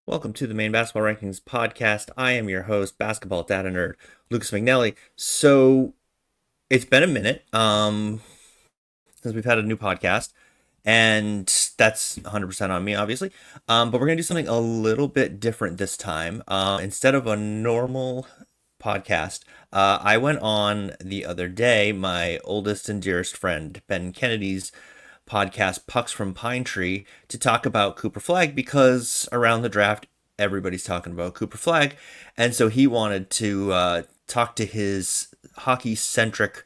Welcome to the Main Basketball Rankings podcast. I am your host, basketball data nerd, Lucas McNelly. So it's been a minute since we've had a new podcast, and that's 100% on me, obviously. But we're gonna do something a little bit different this time. Instead of a normal podcast, I went on the other day my oldest and dearest friend Ben Kennedy's podcast Pucks from Pine Tree to talk about Cooper Flagg because around the draft everybody's talking about Cooper Flagg, and so he wanted to talk to his hockey centric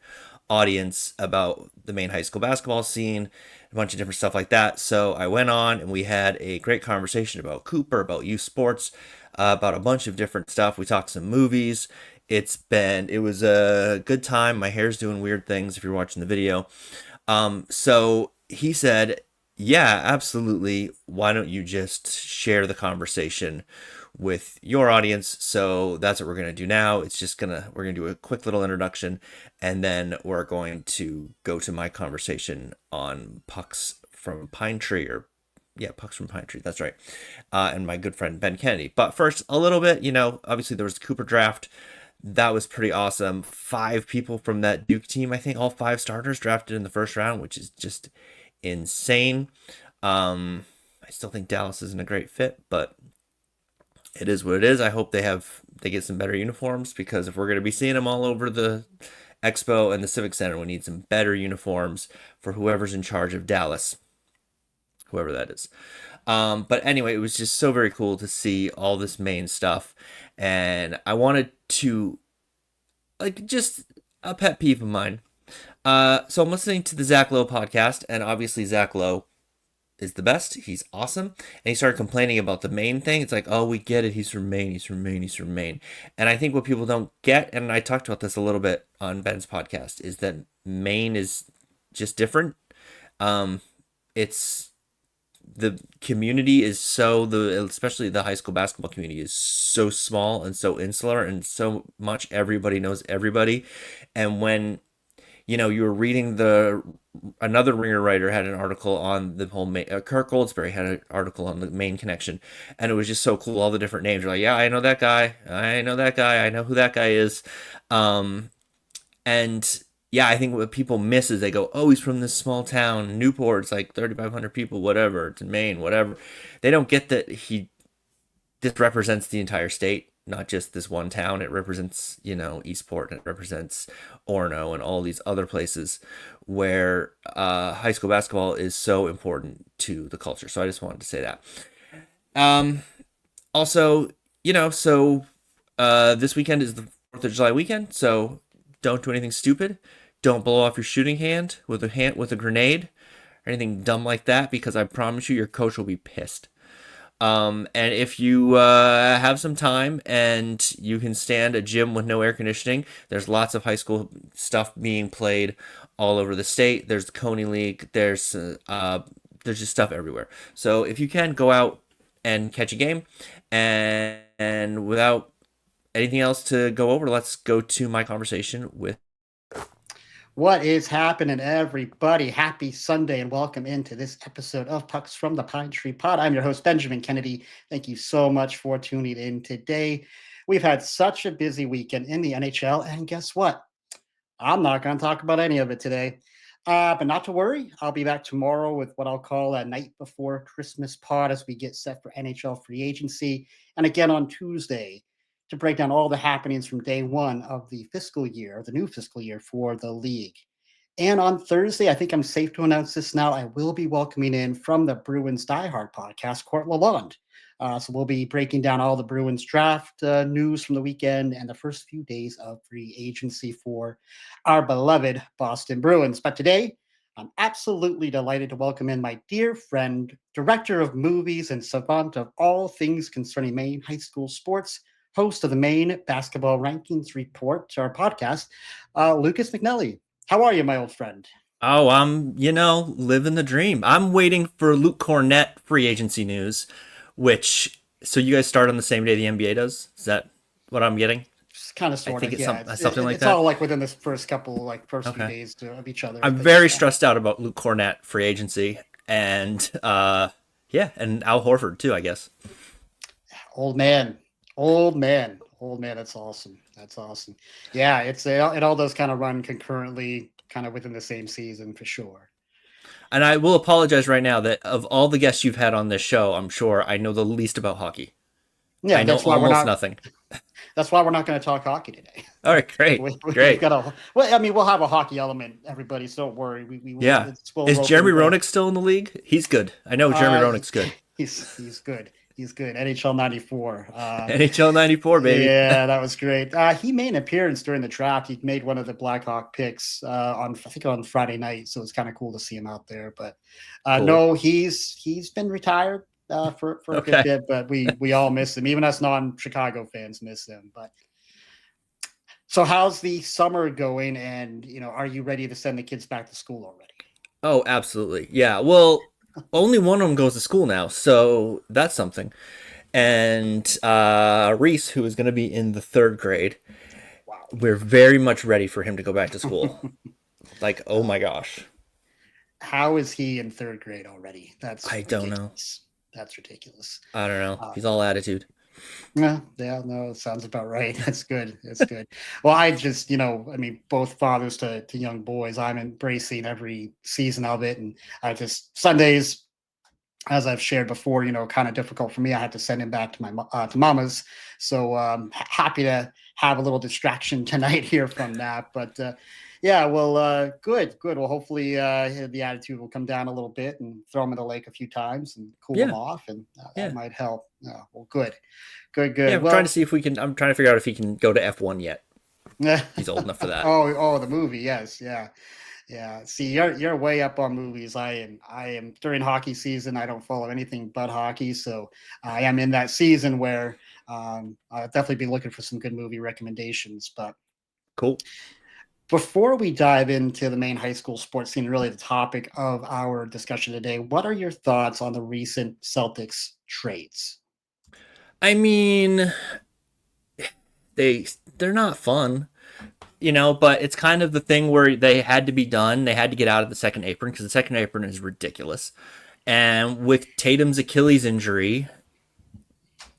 audience about the Maine high school basketball scene, a bunch of different stuff like that. So I went on and we had a great conversation about Cooper, about youth sports, about a bunch of different stuff. We talked some movies. It was a good time. My hair's doing weird things if you're watching the video. So he said, yeah, absolutely. Why don't you just share the conversation with your audience? So that's what we're going to do now. We're going to do a quick little introduction, and then we're going to go to my conversation on Pucks from Pine Tree, or yeah, Pucks from Pine Tree. That's right. And my good friend Ben Kennedy. But first, a little bit, obviously there was the Cooper draft. That was pretty awesome. Five people from that Duke team, I think all five starters drafted in the first round, which is just insane. I still think Dallas isn't a great fit, but it is what it is. I hope they get some better uniforms, because if we're going to be seeing them all over the Expo and the Civic Center, we need some better uniforms for whoever's in charge of Dallas, whoever that is. But anyway, it was just so very cool to see all this Maine stuff, and I wanted to, like, just a pet peeve of mine. So I'm listening to the Zach Lowe podcast, and obviously Zach Lowe is the best. He's awesome. And he started complaining about the Maine thing. It's like, oh, we get it. He's from Maine. He's from Maine. He's from Maine. And I think what people don't get, and I talked about this a little bit on Ben's podcast, is that Maine is just different. It's the community is especially the high school basketball community is so small and so insular, and so much everybody knows everybody. And when you were reading another Ringer writer had an article on the whole Kirk Goldsberry had an article on the Maine connection, and it was just so cool, all the different names. You're like, yeah, I know that guy, I know that guy, I know who that guy is. And yeah, I think what people miss is they go, oh, he's from this small town Newport, it's like 3,500 people, whatever, it's in Maine, whatever. They don't get that this represents the entire state, not just this one town. It represents, Eastport, and it represents Orono and all these other places where high school basketball is so important to the culture. So I just wanted to say that. Also, this weekend is the 4th of July weekend, so don't do anything stupid. Don't blow off your shooting hand with a grenade or anything dumb like that, because I promise you your coach will be pissed. And if you have some time and you can stand a gym with no air conditioning, there's lots of high school stuff being played all over the state. There's the Coney League. There's just stuff everywhere. So if you can, go out and catch a game. And without anything else to go over, let's go to my conversation with. What is happening, everybody? Happy Sunday and welcome into this episode of Pucks from the Pine Tree Pod. I'm your host, Benjamin Kennedy. Thank you so much for tuning in today. We've had such a busy weekend in the NHL, and guess what? I'm not going to talk about any of it today. But not to worry, I'll be back tomorrow with what I'll call a night before Christmas pod as we get set for NHL free agency. And again on Tuesday to break down all the happenings from day one of the fiscal year, the new fiscal year for the league. And on Thursday, I think I'm safe to announce this now, I will be welcoming in from the Bruins Die Hard podcast, Court Lalonde. So we'll be breaking down all the Bruins draft news from the weekend and the first few days of free agency for our beloved Boston Bruins. But today, I'm absolutely delighted to welcome in my dear friend, director of movies and savant of all things concerning Maine high school sports, host of the Maine Basketball Rankings Report, our podcast, Lucas McNelly. How are you, my old friend? Oh, I'm, living the dream. I'm waiting for Luke Cornett free agency news, so you guys start on the same day the NBA does? Is that what I'm getting? Just kind of, I sort think of, it's yeah. something like It's all that. like within this first couple, like first few Okay. days of each other, I I'm think. very Yeah. stressed out about Luke Cornett free agency, and yeah, and Al Horford too, I guess. Old man, old man. That's awesome. That's awesome. Yeah, it all does kind of run concurrently, kind of within the same season for sure. And I will apologize right now that of all the guests you've had on this show, I'm sure I know the least about hockey. I Yeah, know almost nothing. that's why we're not going to talk hockey today. All right, great, We've great. got a well, I mean, we'll have a hockey element, everybody. So don't worry. We will Yeah. we'll Is rope Jeremy in. Roenick still in the league? He's good. I know Jeremy Uh, Roenick's good. he's good. He's good. NHL '94. NHL 94, baby. Yeah, that was great. He made an appearance during the draft. He made one of the Blackhawk picks on I think on Friday night, so it's kind of cool to see him out there. But Cool. no, he's been retired for a good Okay. bit, but we all miss him. Even us non-Chicago fans miss him. But so, how's the summer going? And are you ready to send the kids back to school already? Oh, absolutely. Yeah. Well, only one of them goes to school now, so that's something. And Reese, who is going to be in the third grade, Wow. we're very much ready for him to go back to school. Like, oh Uh, my gosh. how is he in third grade already? That's I don't know. ridiculous. That's ridiculous. I don't know. Uh, He's all attitude. Yeah, yeah, no, it sounds about right. That's good. That's good. Well, I just, I mean, both fathers to young boys, I'm embracing every season of it. And I just, Sundays, as I've shared before, kind of difficult for me. I had to send him back to to mama's. So happy to have a little distraction tonight here from that. But yeah, well, good, good. Well, hopefully the attitude will come down a little bit and throw him in the lake a few times and cool him Yeah. off. And that Yeah. might help. Well, good. Good, Yeah. good. We're trying to Well, see if we can. I'm trying to figure out if he can go to F1 yet. oh, He's old enough for that. the movie, yes, yeah, yeah. See, you're way up on movies. I am during hockey season. I don't follow anything but hockey, so I am in that season where I'll definitely be looking for some good movie recommendations. But Cool. before we dive into the main high school sports scene, really the topic of our discussion today, what are your thoughts on the recent Celtics trades? I mean, they're not fun, but it's kind of the thing where they had to be done. They had to get out of the second apron because the second apron is ridiculous. And with Tatum's Achilles injury,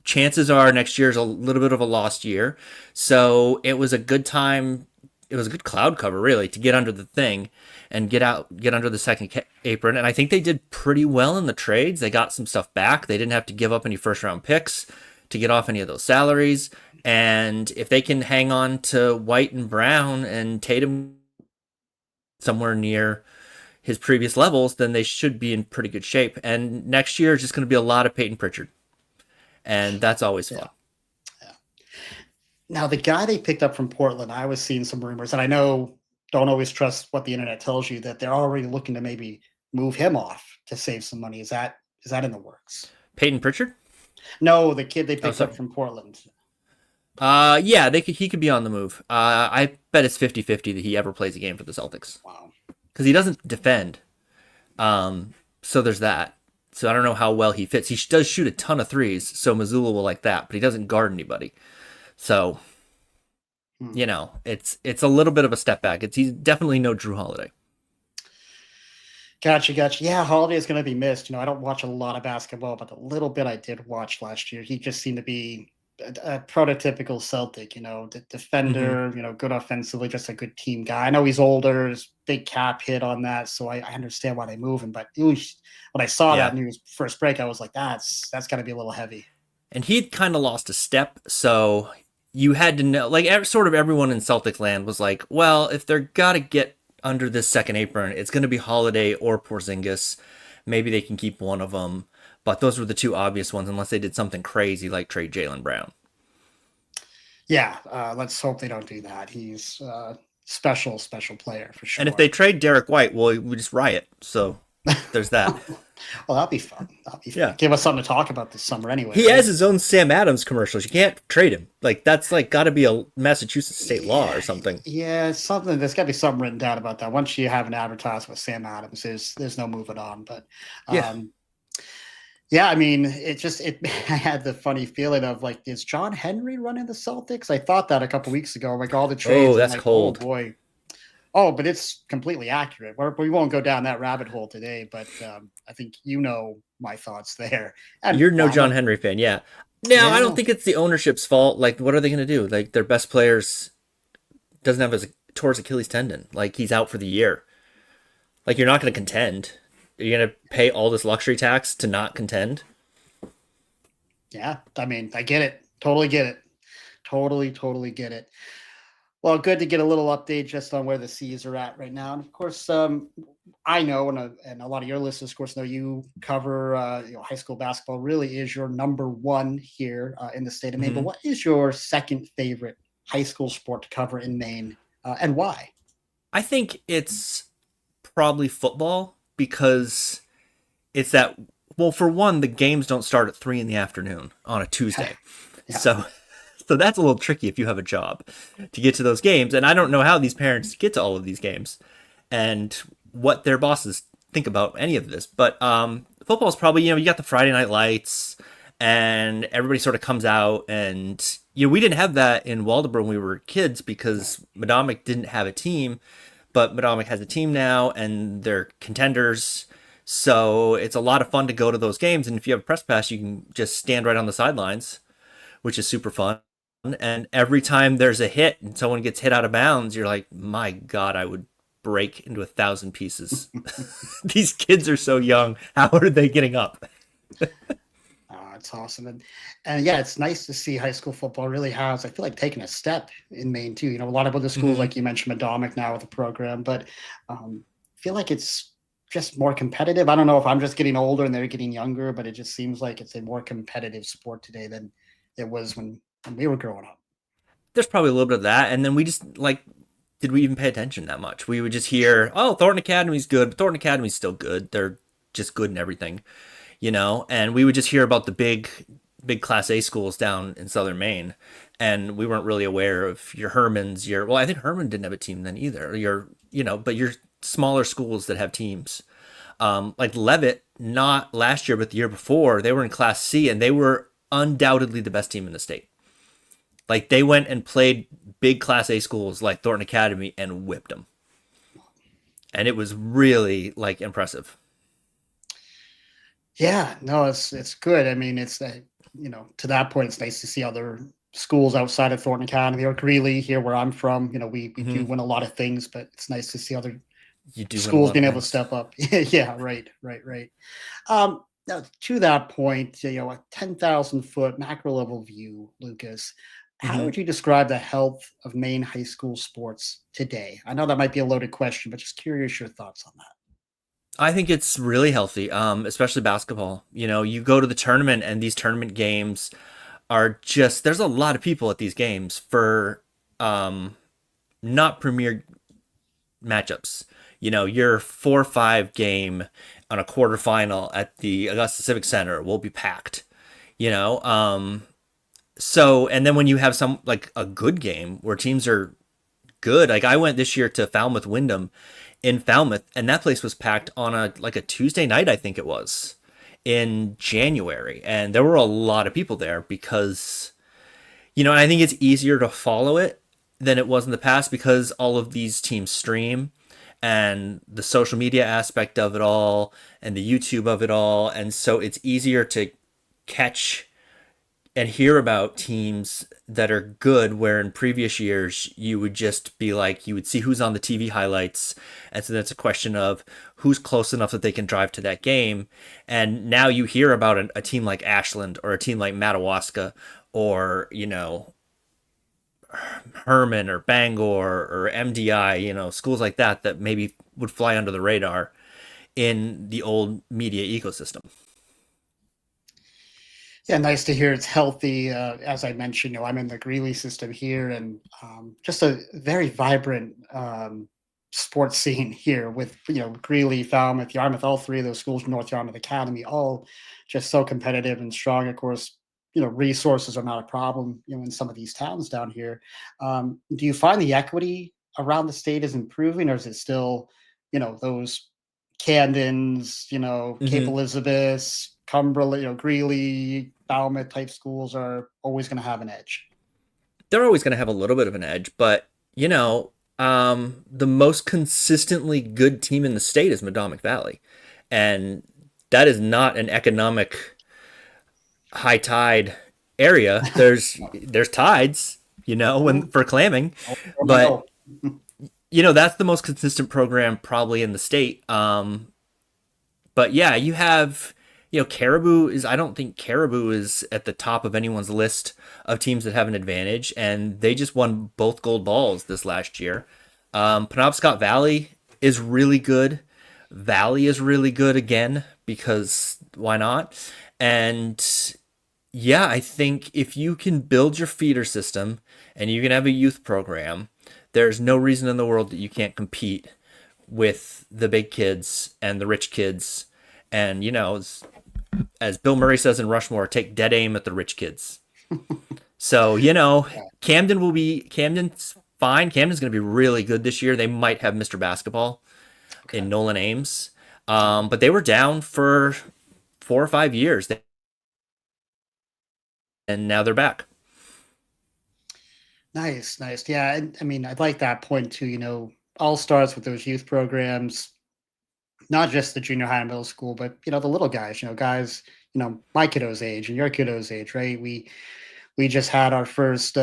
chances are next year is a little bit of a lost year. So it was a good time. It was a good cloud cover, really, to get under the thing and get under the second apron. And I think they did pretty well in the trades. They got some stuff back. They didn't have to give up any first round picks to get off any of those salaries. And if they can hang on to White and Brown and Tatum somewhere near his previous levels, then they should be in pretty good shape. And next year is just going to be a lot of Peyton Pritchard, and that's always Yeah. fun. Yeah. Now, the guy they picked up from Portland, I was seeing some rumors, and I know don't always trust what the internet tells you that they're already looking to maybe move him off to save some money. Is that in the works? Peyton Pritchard? No, the kid they Oh, picked up sorry. from Portland. Yeah, he could be on the move. I bet it's 50-50 that he ever plays a game for the Celtics Wow. because he doesn't defend. So there's that. So I don't know how well he fits. He does shoot a ton of threes, so Missoula will like that, but he doesn't guard anybody. So Hmm. it's a little bit of a step back. He's definitely no Drew Holiday. Gotcha, gotcha. Yeah, Holiday is going to be missed. I don't watch a lot of basketball, but the little bit I did watch last year, he just seemed to be a prototypical Celtic. The Mm-hmm. defender. Good offensively, just a good team guy. I know he's older, there's big cap hit on that, so I understand why they move him. But when I saw Yeah, that news first break, I was like, that's got to be a little heavy. and he'd kind of lost a step, so you had to know. Like sort of everyone in Celtic land was like, well, if they're gotta get under this second apron, it's going to be Holiday or Porzingis. Maybe they can keep one of them, but those were the two obvious ones, unless they did something crazy like trade Jalen Brown. Yeah, let's hope they don't do that. He's special, special player for And if sure. they trade Derek White, well, we just riot. So there's that. Well, that'd be fun. That'd be fun. Yeah. Give us something to talk about this summer anyway, He has right? his own Sam Adams commercials. You can't trade him. Like that's like got to be a Massachusetts state law or Yeah, something. yeah, something. There's got to be something written down about that. Once you have an advertisement with Sam Adams, there's no moving on. But Yeah. um, yeah, I mean, it. I had the funny feeling of like, is John Henry running the Celtics? I thought that a couple weeks ago, like all the Oh, trades. I'm that's like, oh cold. boy. Oh, but it's completely accurate. We won't go down that rabbit hole today, but I think my thoughts there. And You're no I'm John a Henry fan, yeah. Now, I don't Yeah, think it's the ownership's fault. Like, what are they going to do? Like, their best players doesn't have his tore his Achilles tendon. Like, he's out for the year. Like, you're not going to contend. You're going to pay all this luxury tax to not contend. yeah. I mean, I get it. Totally get it. Totally get it. Well, good to get a little update just on where the Seas are at right now. And of course, I know, and a lot of your listeners, of course, know you cover high school basketball. Really is your number one here in the state of Maine. But Mm-hmm. what is your second favorite high school sport to cover in Maine, and why? I think it's probably football because it's that. Well, for one, the games don't start at 3 in the afternoon on a Tuesday, Yeah. so that's a little tricky if you have a job to get to those games. And I don't know how these parents get to all of these games and what their bosses think about any of this. But football is probably, you got the Friday night lights and everybody sort of comes out. And, we didn't have that in Waldoboro when we were kids because Madomic didn't have a team, but Madomic has a team now and they're contenders. So it's a lot of fun to go to those games. And if you have a press pass, you can just stand right on the sidelines, which is super fun. And every time there's a hit and someone gets hit out of bounds, you're like, my God, I would break into 1,000 pieces. These kids are so young. How are they getting up? It's awesome, and yeah, it's nice to see high school football really has. I feel like taking a step in Maine too. A lot of other schools, Mm-hmm. like you mentioned, Madomic now with the program, but I feel like it's just more competitive. I don't know if I'm just getting older and they're getting younger, but it just seems like it's a more competitive sport today than it was when we were growing up. There's probably a little bit of that. And then we just, like, did we even pay attention that much? We would just hear, oh, Thornton Academy's good, but Thornton Academy's still good. They're just good in everything. And we would just hear about the big Class A schools down in southern Maine, and we weren't really aware of your Hermans, well, I think Herman didn't have a team then either. But your smaller schools that have teams, like Levitt, not last year but the year before, they were in Class C and they were undoubtedly the best team in the state. Like they went and played big Class A schools like Thornton Academy and whipped them, and it was really like impressive. Yeah, no, it's good. I mean, it's to that point, it's nice to see other schools outside of Thornton Academy or Greeley here where I'm from. We do Mm-hmm. win a lot of things, but it's nice to see other You do win a schools lot of being able to things. step up. Yeah, right. Now to that point, a 10,000-foot macro level view, Lucas. How Mm-hmm. would you describe the health of Maine high school sports today? I know that might be a loaded question, but just curious your thoughts on that. I think it's really healthy, especially basketball. You go to the tournament, and these tournament games are just there's a lot of people at these games for not premier matchups. Your 4-5 game on a quarterfinal at the Augusta Civic Center will be packed. You know, so and then when you have some like a good game where teams are good, like I went this year to Falmouth Wyndham in Falmouth, and that place was packed on a Tuesday night, I think it was in January, and there were a lot of people there because and I think it's easier to follow it than it was in the past because all of these teams stream and the social media aspect of it all and the YouTube of it all. And so it's easier to catch and hear about teams that are good where in previous years you would just be like you would see who's on the TV highlights, and so that's a question of who's close enough that they can drive to that game. And now you hear about a team like Ashland or a team like Madawaska or Herman or Bangor or MDI, schools like that maybe would fly under the radar in the old media ecosystem. Yeah, nice to hear it's healthy. As I mentioned, I'm in the Greeley system here, and just a very vibrant sports scene here with Greeley, Falmouth, Yarmouth, all three of those schools, North Yarmouth Academy, all just so competitive and strong. Of course, resources are not a problem, in some of these towns down here. Do you find the equity around the state is improving, or is it still, those Camden's, Cape Mm-hmm. Elizabeth, Cumberland, Greeley, Falmouth type schools are always going to have an edge. They're always going to have a little bit of an edge, but the most consistently good team in the state is Madomic Valley, and that is not an economic high tide area, there's tides, when Mhm. for clamming, Oh, but no. that's the most consistent program probably in the state. But yeah, you have, Caribou is, I don't think Caribou is at the top of anyone's list of teams that have an advantage, and they just won both gold balls this last year. Penobscot Valley is really good. Valley is really good again because why not? And yeah, I think if you can build your feeder system and you can have a youth program, there's no reason in the world that you can't compete with the big kids and the rich kids. And, as Bill Murray says in Rushmore, take dead aim at the rich kids. So, Yeah. Camden's fine. Camden's going to be really good this year. They might have Mr. Basketball Okay. in Nolan Ames. Mhm. But they were down for 4 or 5 years, and now they're back. Nice, nice. Yeah, and I mean, I like that point too. All starts with those youth programs, not just the junior high and middle school, but the little guys. Guys, my kiddo's age and your kiddo's age, right? We just had our first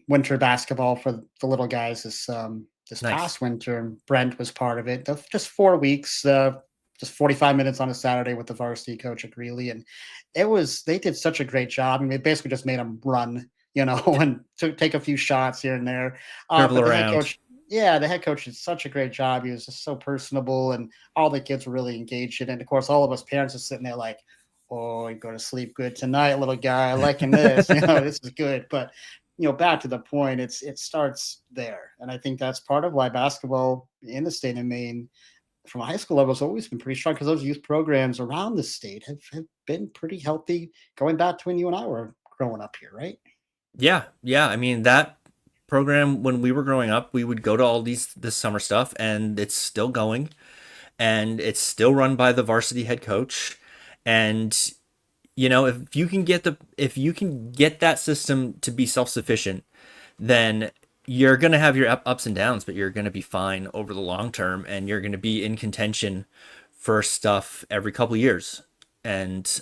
winter basketball for the little guys this Nice. past winter, and Brent was part of it. Just 4 weeks, just 45 minutes on a Saturday with the varsity coach at Greeley, and they did such a great job. I mean, they basically just made them run, and to take a few shots here and there. Dribble But the head around. coach. Yeah, the head coach did such a great job. He was just so personable, and all the kids were really engaged in it. And of course, all of us parents are sitting there like, "Oh, you go to sleep good tonight, little guy. I liking this. This is good." But back to the point, it starts there, and I think that's part of why basketball in the state of Maine, from a high school level, has always been pretty strong because those youth programs around the state have been pretty healthy, going back to when you and I were growing up here, right? Yeah, yeah. I mean, that program when we were growing up, we would go to all this summer stuff, and it's still going, and it's still run by the varsity head coach. And if you can get that system to be self sufficient, then you're gonna have your ups and downs, but you're gonna be fine over the long term, and you're gonna be in contention for stuff every couple years. And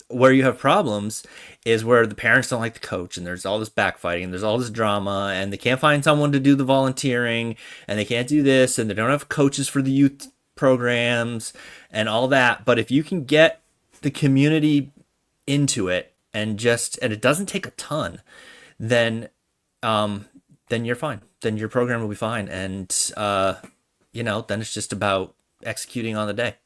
where you have problems is where the parents don't like the coach, and there's all this backfighting, and there's all this drama, and they can't find someone to do the volunteering, and they can't do this, and they don't have coaches for the youth programs and all that. But if you can get the community into it, and it doesn't take a ton, then um, then you're fine. Then your program will be fine, and then it's just about executing on the day.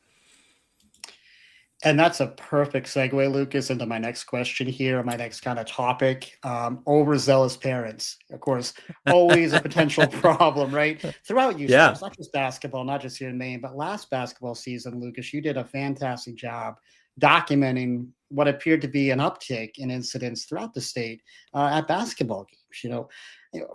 And that's a perfect segue, Lucas, into my next question here, my next kind of topic. Overzealous parents, of course, always a potential problem, right? Throughout youth Yeah, sports, not just basketball, not just here in Maine, but last basketball season, Lucas, you did a fantastic job documenting what appeared to be an uptick in incidents throughout the state at basketball games.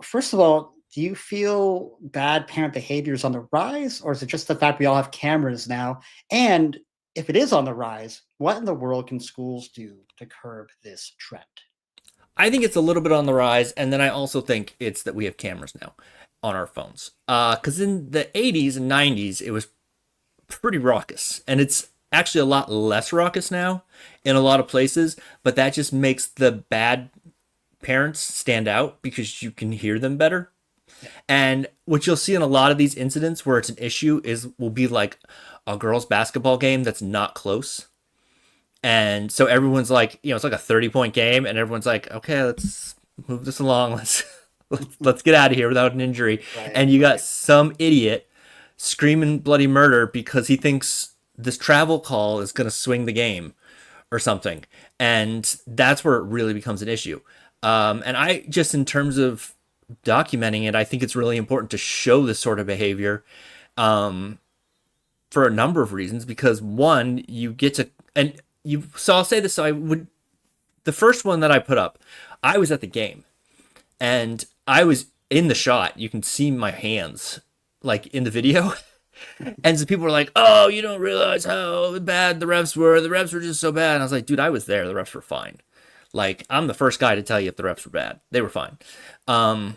First of all, do you feel bad parent behavior is on the rise, or is it just the fact we all have cameras now? And if it is on the rise, what in the world can schools do to curb this trend? I think it's a little bit on the rise, and then I also think it's that we have cameras now on our phones. Because in the '80s and '90s, it was pretty raucous, and it's actually a lot less raucous now in a lot of places. But that just makes the bad parents stand out because you can hear them better. Yeah. And what you'll see in a lot of these incidents where it's an issue is will be like a girls' basketball game that's not close. And so everyone's like, it's like a 30-point game, and everyone's like, okay, let's move this along. Let's get out of here without an injury. Right, And you got right. some idiot screaming bloody murder because he thinks this travel call is going to swing the game or something. And that's where it really becomes an issue. And I just, in terms of documenting it, I think it's really important to show this sort of behavior for a number of reasons. Because one, you get to, and you, so I'll say this. So I would, the first one that I put up, I was at the game and I was in the shot. You can see my hands like in the video. And so people were like, "Oh, you don't realize how bad the refs were. The refs were just so bad." And I was like, "Dude, I was there. The refs were fine. Like, I'm the first guy to tell you if the refs were bad. They were fine." And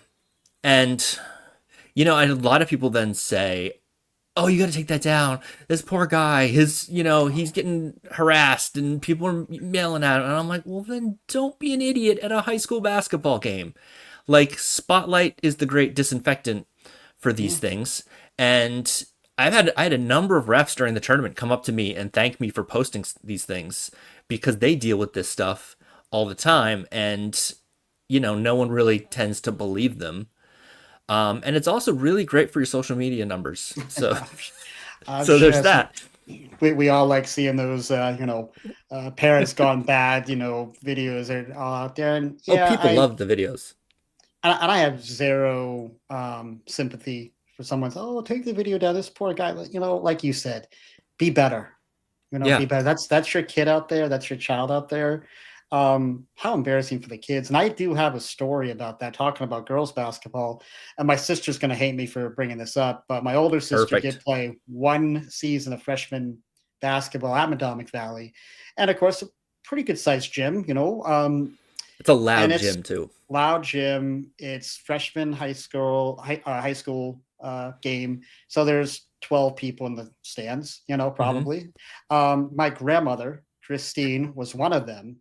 a lot of people then say, oh, you got to take that down. This poor guy, he's getting harassed and people are yelling at him. And I'm like, well, then don't be an idiot at a high school basketball game. Like, Spotlight is the great disinfectant for these Yeah. things. And I had a number of refs during the tournament come up to me and thank me for posting these things because they deal with this stuff all the time. And, no one really tends to believe them. And it's also really great for your social media numbers. So, I'm so there's sure that. we all like seeing those, parents gone bad, videos are all out there. And Oh, yeah, people love the videos. and I have zero sympathy for someone's, oh, take the video down. This poor guy, like you said, be better. Be Yeah, better. That's your kid out there. That's your child out there. How embarrassing for the kids. And I do have a story about that, talking about girls basketball. And my sister's going to hate me for bringing this up, but my older sister did perfect. play one season of freshman basketball at Madomic Valley, and of course, a pretty good sized gym. It's a And loud it's gym too. loud gym. It's freshman high school game. So there's 12 people in the stands, Hmm. probably. My grandmother, Christine, was one of them.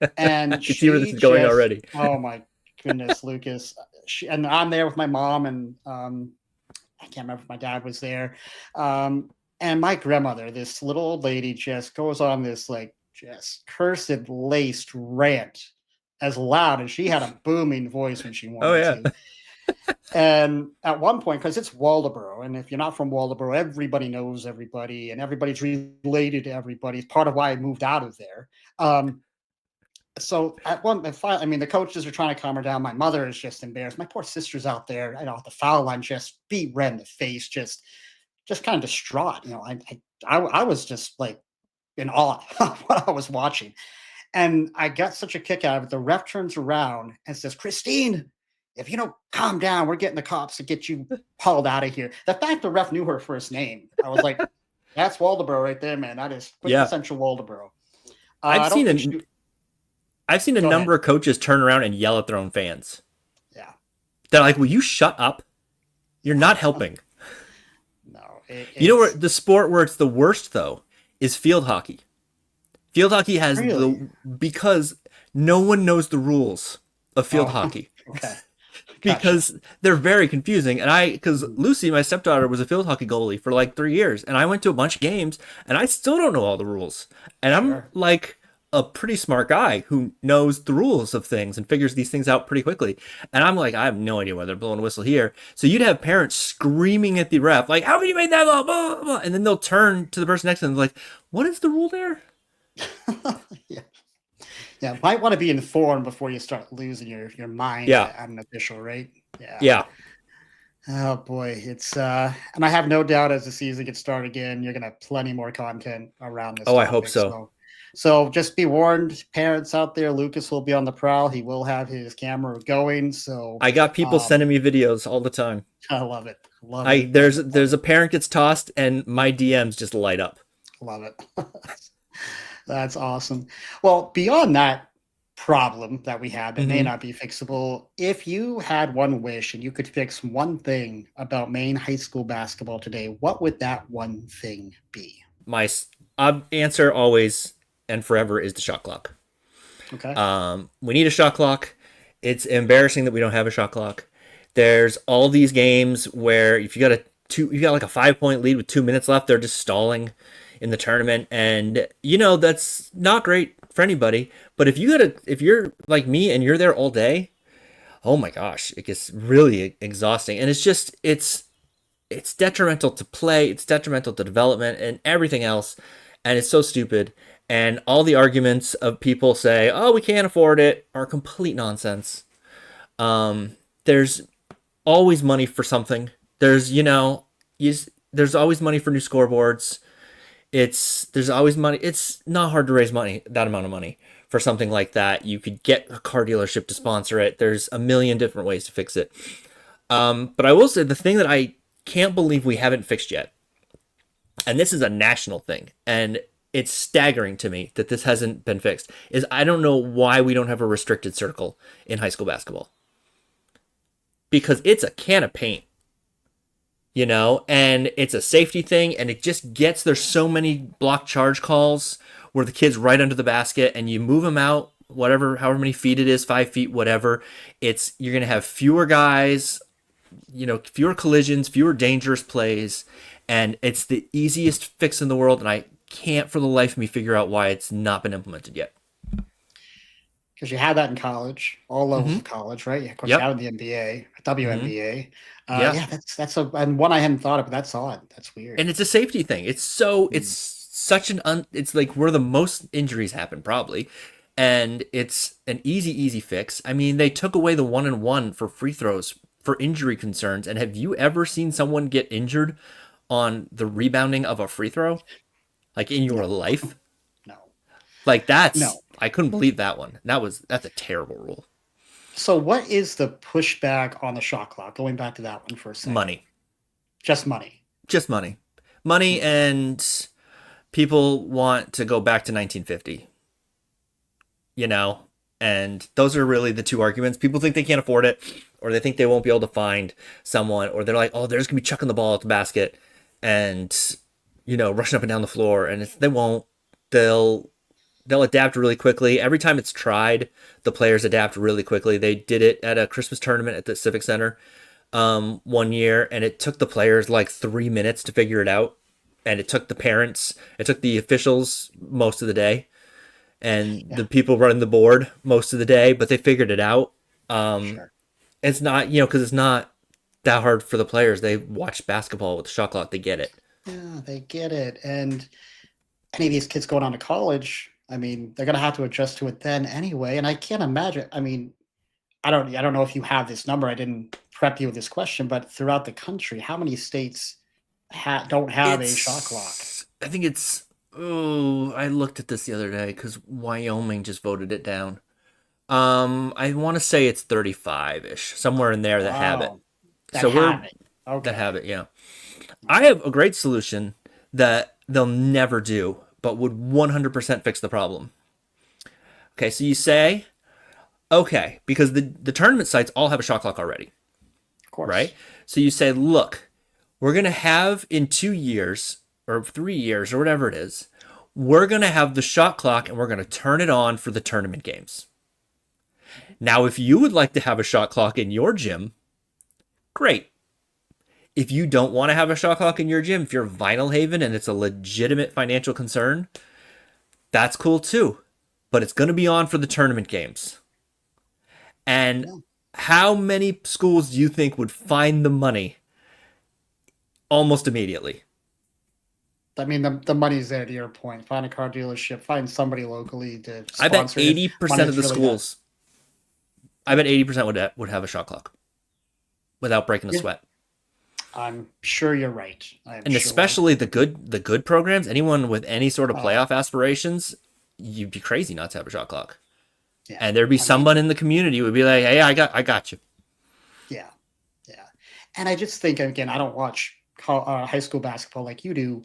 I And can see where this she is going just, already. oh my goodness, Lucas. And I'm there with my mom, and I can't remember if my dad was there. And my grandmother, this little old lady, just goes on this like just cursed laced rant as loud as she had a booming voice when she Oh wanted yeah. to. And at one point, because it's Waldoboro, and if you're not from Waldoboro, everybody knows everybody and everybody's related to everybody. It's part of why I moved out of there. So I mean, the coaches are trying to calm her down. My mother is just embarrassed. My poor sister's out there, at the foul line, just beat red in the face, just kind of distraught. I was just like in awe of what I was watching. And I got such a kick out of it. The ref turns around and says, Christine, if you don't calm down, we're getting the cops to get you hauled out of here. The fact the ref knew her first name, I was like, that's Waldoboro right there, man. That is Yeah. quintessential Waldoboro. I've I don't seen think a she. I've seen a Go ahead. number of coaches turn around and yell at their own fans. Yeah. They're like, "Will you shut up? You're not Yeah. helping." No, You know where it's the sport where it's the worst though is field hockey. Field hockey has really. because no one knows the rules of field Oh, hockey okay. Gotcha. because they're very confusing. And because Mhm. Lucy, my stepdaughter, was a field hockey goalie for like 3 years, and I went to a bunch of games, and I still don't know all the rules. And I'm Sure. like a pretty smart guy who knows the rules of things and figures these things out pretty quickly. And I'm like, I have no idea why they're blowing a whistle here. So you'd have parents screaming at the ref, like, "How can you make that blah, blah, blah?" And then they'll turn to the person next to them, like, "What is the rule there?" Yeah. Yeah. Might want to be informed before you start losing your mind Yeah, at an official, right? Yeah. yeah. Oh boy, it's and I have no doubt as the season gets started again, you're gonna have plenty more content around this Oh, I hope topic. so. So just be warned, parents out there, Lucas will be on the prowl. He will have his camera going. So I got people um sending me videos all the time. I love it. Love I it. Love it. Love there's a parent gets tossed and my DMs just light up. it. Love it. That's awesome. Well, beyond that problem that we have that may Hmm. not be fixable, if you had one wish and you could fix one thing about Maine high school basketball today, what would that one thing be? My answer always and forever is the shot clock. Okay. We need a shot clock. It's embarrassing that we don't have a shot clock. There's all these games where if you got like a 5 point lead with 2 minutes left, they're just stalling in the tournament, and that's not great for anybody. But if you're like me and you're there all day, oh my gosh, it gets really exhausting, and it's detrimental to play, it's detrimental to development and everything else, and it's so stupid. And all the arguments of people say, "Oh, we can't afford it," are complete nonsense. There's always money for something. You, there's always money for new scoreboards. There's always money. It's not hard to raise money, that amount of money for something like that. You could get a car dealership to sponsor it. There's a million different ways to fix it. But I will say the thing that I can't believe we haven't fixed yet, and this is a national thing, and it's staggering to me that this hasn't been fixed, is I don't know why we don't have a restricted circle in high school basketball. Because it's a can of paint. and it's a safety thing, and it just gets there's so many block charge calls where the kid's right under the basket and you move them out whatever however many feet it is, 5 feet, whatever. It's you're gonna have fewer guys, fewer collisions, fewer dangerous plays, and it's the easiest fix in the world, and I can't for the life of me figure out why it's not been implemented yet. Because you had that in college, all levels Mm-hmm. of college, right? Yeah, of course, you Yep. had it in the NBA, Mm-hmm. WNBA. Yeah. Yeah, that's a and one I hadn't thought of, but that's odd. That's weird. And it's a safety thing. It's Mm. such it's like where the most injuries happen probably, and it's an easy fix. I mean, they took away the 1-and-1 for free throws for injury concerns, and have you ever seen someone get injured on the rebounding of a free throw like in your No, life? no, Like no. I couldn't believe that one. That's a terrible rule. So, what is the pushback on the shot clock? Going back to that one for a second, Money. just money. Just money. Money, Hmm. and people want to go back to 1950, you know? And those are really the two arguments. People think they can't afford it, or they think they won't be able to find someone, or they're like, oh, they're just gonna be chucking the ball at the basket and, rushing up and down the floor. And they won't. They'll they'll adapt really quickly. Every time it's tried, the players adapt really quickly. They did it at a Christmas tournament at the Civic Center one year, and it took the players like 3 minutes to figure it out, and it took the officials most of the day, and Yeah, the people running the board most of the day, but they figured it out. sure. It's not, because it's not that hard for the players. They watch basketball with the shot clock. They get it. Yeah, they get it. And any of these kids going on to college, I mean, they're gonna have to adjust to it then anyway. And I can't imagine. I mean, I don't know if you have this number. I didn't prep you with this question, but throughout the country, how many states don't have a shot clock? I think it's, oh, I looked at this the other day because Wyoming just voted it down. I want to say it's 35 ish, somewhere in there that have it. Oh, that So have it. that have Okay. it, yeah. I have a great solution that they'll never do, but would 100% fix the problem. Okay, so you say, okay, because the tournament sites all have a shot clock already, Of right? course. So you say, look, we're going to have in 2 years or 3 years or whatever it is, we're going to have the shot clock and we're going to turn it on for the tournament games. Now, if you would like to have a shot clock in your gym, great. If you don't want to have a shot clock in your gym, if you're Vinyl Haven and it's a legitimate financial concern, that's cool too. But it's going to be on for the tournament games. And Yeah. how many schools do you think would find the money almost immediately? I mean, the money's there to your point. Find a car dealership, find somebody locally to I bet sponsor it if 80% of money's the really there. schools, I bet 80% would have a shot clock without breaking a Yeah, sweat. I'm sure you're right. I'm And sure. especially the good programs, anyone with any sort of Oh, playoff aspirations, you'd be crazy not to have a shot clock. yeah. And there'd be I mean, someone in the community who would be like, "Hey, I got you." yeah, yeah. And I just think, again, I don't watch high school basketball like you do,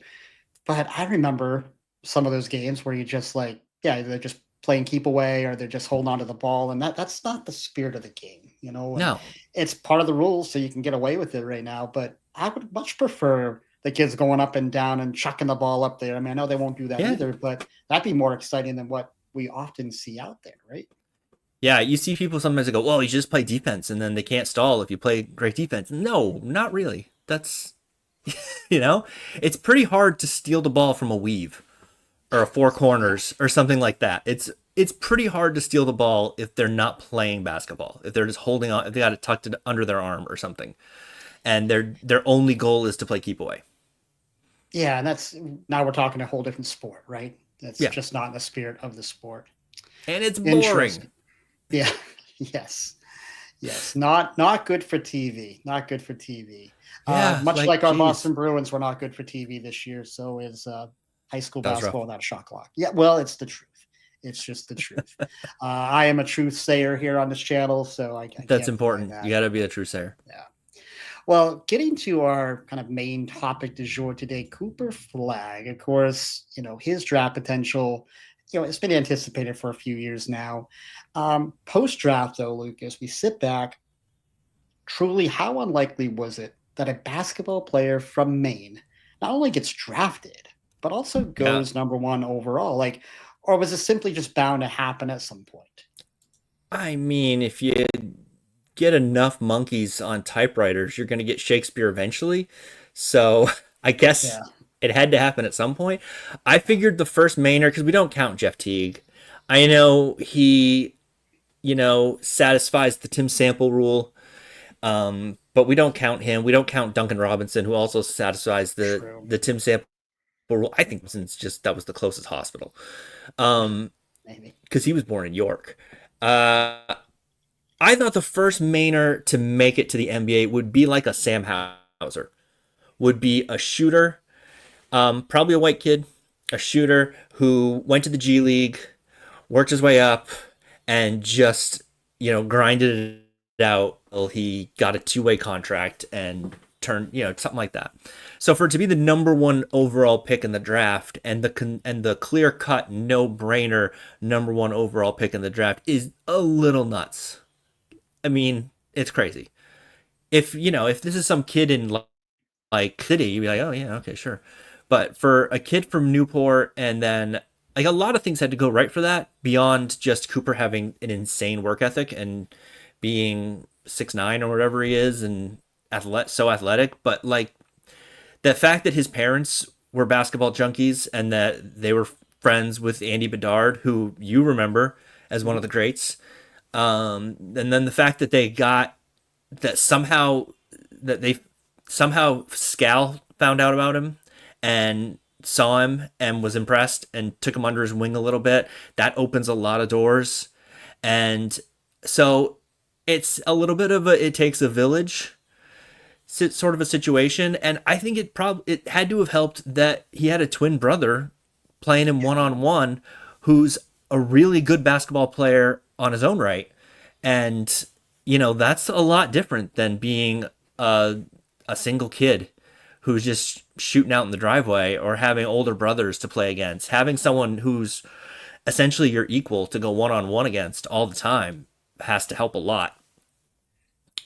but I remember some of those games where you just like, yeah, they're just playing keep away or they're just holding on to the ball. And that's not the spirit of the game, and No, it's part of the rules, so you can get away with it right now. But I would much prefer the kids going up and down and chucking the ball up there. I mean, I know they won't do that yeah, either, but that'd be more exciting than what we often see out there, right? yeah. You see people sometimes that go, "Well, you just play defense, and then they can't stall if you play great defense." No, not really. That's you know, it's pretty hard to steal the ball from a weave or a four Yeah. corners or something like that. It's pretty hard to steal the ball if they're not playing basketball. If they're just holding on, if they got it tucked under their arm or something, and their only goal is to play keep away. Yeah, and that's now we're talking a whole different sport, right? That's Yeah, just not in the spirit of the sport. and it's boring. Interesting. Yeah. Yes. Yes. Not good for TV. Not good for TV. Yeah, Much like like our geez, Boston Bruins were not good for TV this year, so is high school that was rough. basketball without a shot clock. Yeah, well, it's the truth. It's just the truth. I am a truth sayer here on this channel, so I That's can't deny important. You that. got to be a true sayer. Yeah. Well, getting to our kind of main topic du jour today, Cooper Flagg, of course, his draft potential, it's been anticipated for a few years now. Post draft, though, Lucas, we sit back. Truly, how unlikely was it that a basketball player from Maine not only gets drafted, but also Yeah. goes number one overall? Like, or was it simply just bound to happen at some point? I mean, if you get enough monkeys on typewriters, you're going to get Shakespeare eventually. So I guess Yeah. it had to happen at some point. I figured the first Mainer, because we don't count Jeff Teague. I know he, satisfies the Tim Sample rule, but we don't count him. We don't count Duncan Robinson, who also satisfies the True. the Tim Sample rule. I think since just that was the closest hospital, Maybe. because he was born in York. Uh, I thought the first Mainer to make it to the NBA would be like a Sam Hauser, would be a shooter, probably a white kid, a shooter who went to the G League, worked his way up, and just grinded it out until he got a two-way contract and turned something like that. So for it to be the number one overall pick in the draft and the clear cut no brainer number one overall pick in the draft is a little nuts. I mean, it's crazy. If this is some kid in like city, you'd be like, oh yeah, okay, sure. But for a kid from Newport, and then like a lot of things had to go right for that beyond just Cooper having an insane work ethic and being 6'9" or whatever he is and so athletic. But like the fact that his parents were basketball junkies and that they were friends with Andy Bedard, who you remember as one of Mhm. the greats, and then the fact that they got that somehow that they somehow Scal found out about him and saw him and was impressed and took him under his wing a little bit. That opens a lot of doors, and so it's a little bit of it takes a village sort of a situation, and I think it had to have helped that he had a twin brother playing him one on one, who's a really good basketball player on his own right, and that's a lot different than being a single kid who's just shooting out in the driveway or having older brothers to play against. Having someone who's essentially your equal to go one on one against all the time has to help a lot.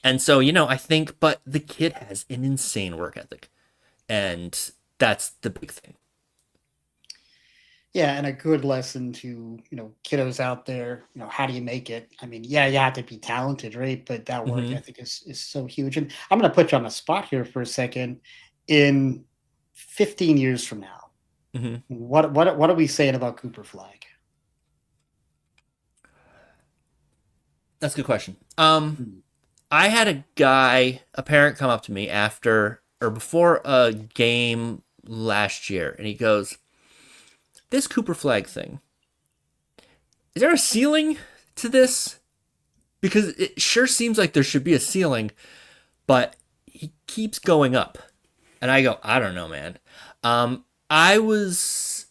And so, I think, but the kid has an insane work ethic. And that's the big thing. Yeah, and a good lesson to, kiddos out there, how do you make it? I mean, yeah, you have to be talented, right? But that work Mm-hmm. ethic is so huge. And I'm gonna put you on the spot here for a second. In 15 years from now, Mm-hmm. what are we saying about Cooper Flag? That's a good question. Hmm. I had a parent come up to me after or before a game last year, and he goes, "This Cooper Flag thing, is there a ceiling to this? Because it sure seems like there should be a ceiling, but he keeps going up." And I go, "I don't know, man." I was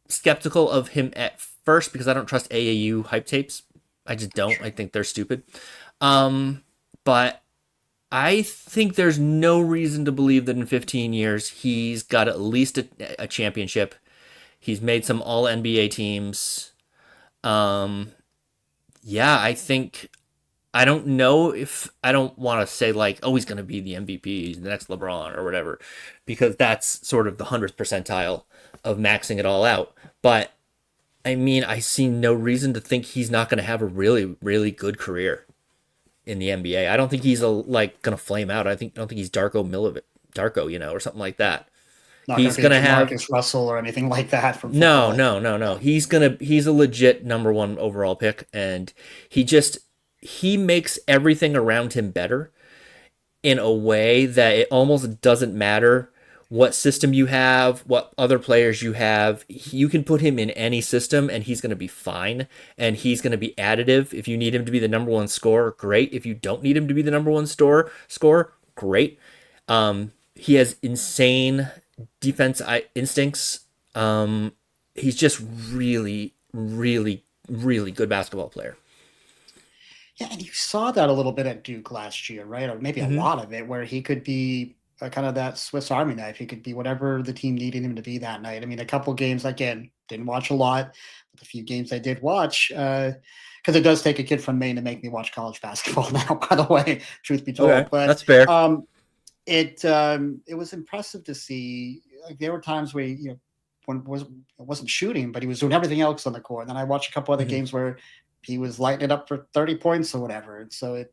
skeptical of him at first because I don't trust AAU hype tapes. I just don't. I Sure. think they're stupid. But I think there's no reason to believe that in 15 years he's got at least a championship. He's made some All NBA teams. Um, yeah, I think I don't know if I don't want to say like, oh, he's going to be the MVP, he's the next LeBron or whatever, because that's sort of the 100th percentile of maxing it all out. But I mean, I see no reason to think he's not going to have a really, really good career in the NBA. I don't think he's like going to flame out. I don't think he's Darko, or something like that. Not gonna He's be a going to have Jamarcus Russell or anything like that from no, football. no, no, no. Yeah. He's a legit number one overall pick, and he just he makes everything around him better in a way that it almost doesn't matter what system you have, what other players you have. You can put him in any system and he's going to be fine. And he's going to be additive. If you need him to be the number one scorer, great. If you don't need him to be the number one scorer, great. He has insane defense instincts. He's just really, really, really good basketball player. Yeah, and you saw that a little bit at Duke last year, right? Or maybe a Mm-hmm. lot of it, where he could be kind of that Swiss Army knife. He could be whatever the team needed him to be that night. I mean, a couple games, again, didn't watch a lot, but the few games I did watch, because it does take a kid from Maine to make me watch college basketball now, by the way, truth be Okay, told. But that's fair. um, it was impressive to see. Like, there were times where when it wasn't shooting, but he was doing everything else on the court. And then I watched a couple other Mhm. games where he was lighting it up for 30 points or whatever. And so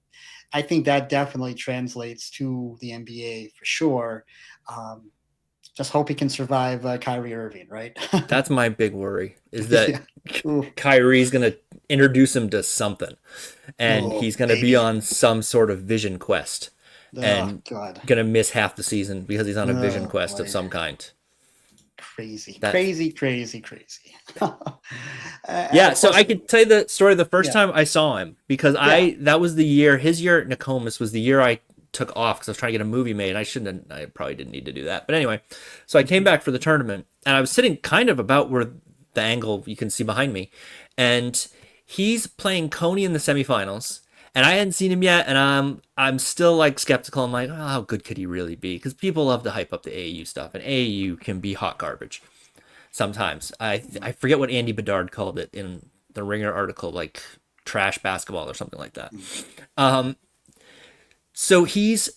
I think that definitely translates to the NBA for sure. Um, just hope he can survive Kyrie Irving, right? That's my big worry is that Yeah. Ooh. Kyrie's going to introduce him to something and Oh, he's going to be baby. on some sort of vision quest Oh, and God. going to miss half the season because he's on a vision Oh, quest of boy. some kind. Crazy, That crazy, crazy, crazy. Yeah, Of so course, I could tell you the story the first yeah, time I saw him because yeah. I that was the year his year at Nokomis was the year I took off because I was trying to get a movie made. I shouldn't have, I probably didn't need to do that. But anyway, so I came Mhm. back for the tournament and I was sitting kind of about where the angle you can see behind me. And he's playing Coney in the semifinals. And I hadn't seen him yet, and I'm still like skeptical. I'm like, oh, how good could he really be? Because people love to hype up the AAU stuff, and AAU can be hot garbage sometimes. I forget what Andy Bedard called it in the Ringer article, like trash basketball or something like that. So he's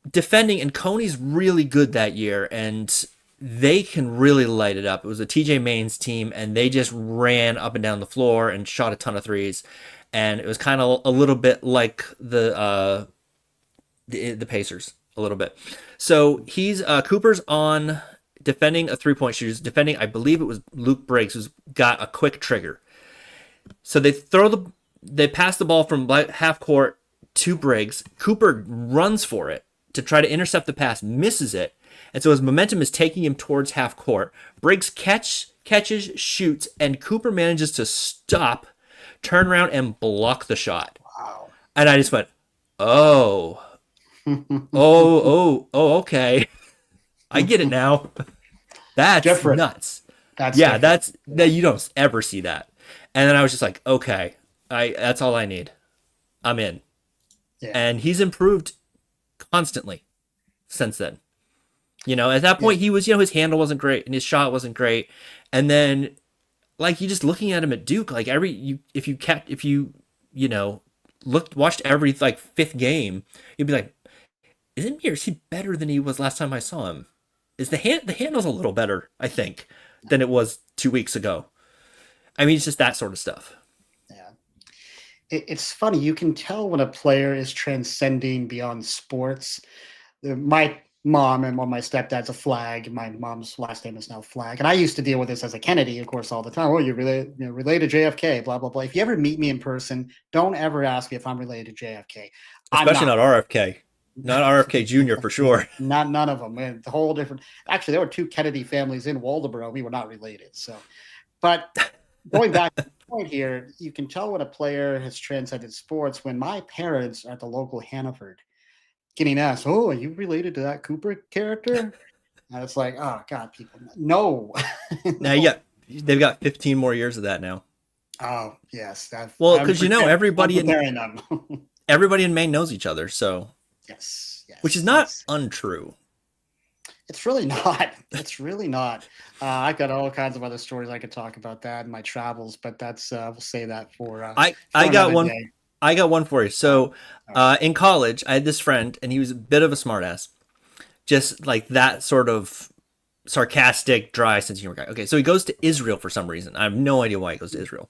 defending, and Coney's really good that year, and they can really light it up. It was a TJ Maine's team, and they just ran up and down the floor and shot a ton of threes. And it was kind of a little bit like the Pacers, a little bit. So he's Cooper's on defending a 3 point shooter, defending, I believe it was Luke Briggs, who's got a quick trigger. So they pass the ball from half court to Briggs. Cooper runs for it to try to intercept the pass, misses it, and so his momentum is taking him towards half court. Briggs catches, shoots, and Cooper manages to stop, turn around, and block the shot. Wow. And I just went, oh, okay. I get it now. That's Different. nuts. That's Yeah, different. that's Yeah, that you don't ever see that. And then I was just like, okay, I that's all I need. I'm in. yeah, And he's improved constantly since then. At that yeah. point he was, his handle wasn't great and his shot wasn't great. And then like you just looking at him at Duke, like every you if you you know looked watched every like fifth game, you'd be like, isn't he or is he better than he was last time I saw him? Is the handle's a little better, I think, than it was 2 weeks ago. I mean, it's just that sort of stuff. Yeah. It's funny. You can tell when a player is transcending beyond sports. My mom and my stepdad's a Flag. My mom's last name is now Flag, and I used to deal with this as a Kennedy, of course, all the time. Oh, related to JFK, blah blah blah. If you ever meet me in person, don't ever ask me if I'm related to JFK. I'm Especially not. not RFK, not RFK Jr. for sure. Not none of them. Man, the whole different. Actually, there were two Kennedy families in Waldoboro. We were not related. So, but going back to the point here, you can tell when a player has transcended sports. When my parents are at the local Hannaford getting asked, "Oh, are you related to that Cooper character?" And it's like, oh God, people, no, Now no. they've got 15 more years of that now. Oh yes, Well, I'm because prepared. I'm everybody in preparing them. Maine knows each other, so Yes, which is yes. not untrue. It's really not. It's really not. I've got all kinds of other stories I could talk about that in my travels, but that's we'll say that I for got another one. day. I got one for you. All right. So, All right. in college, I had this friend, and he was a bit of a smartass, just like that sort of sarcastic, dry sense of humor guy. Okay, so he goes to Israel for some reason. I have no idea why he goes to Israel,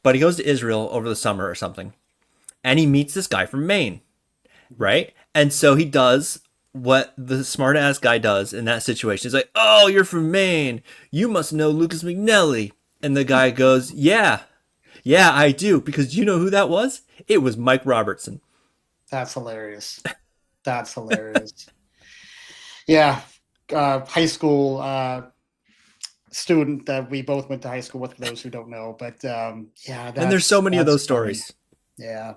but he goes to Israel over the summer or something, and he meets this guy from Maine, right? And so he does what the smart ass guy does in that situation. He's like, "Oh, you're from Maine. You must know Lucas McNelly." And the guy goes, "Yeah, yeah, I do, because you know who that was? It was Mike Robertson." That's hilarious. That's hilarious. Yeah, high school student that we both went to high school with. For those who don't know, but yeah, And there's so many of that's those funny. stories. Yeah,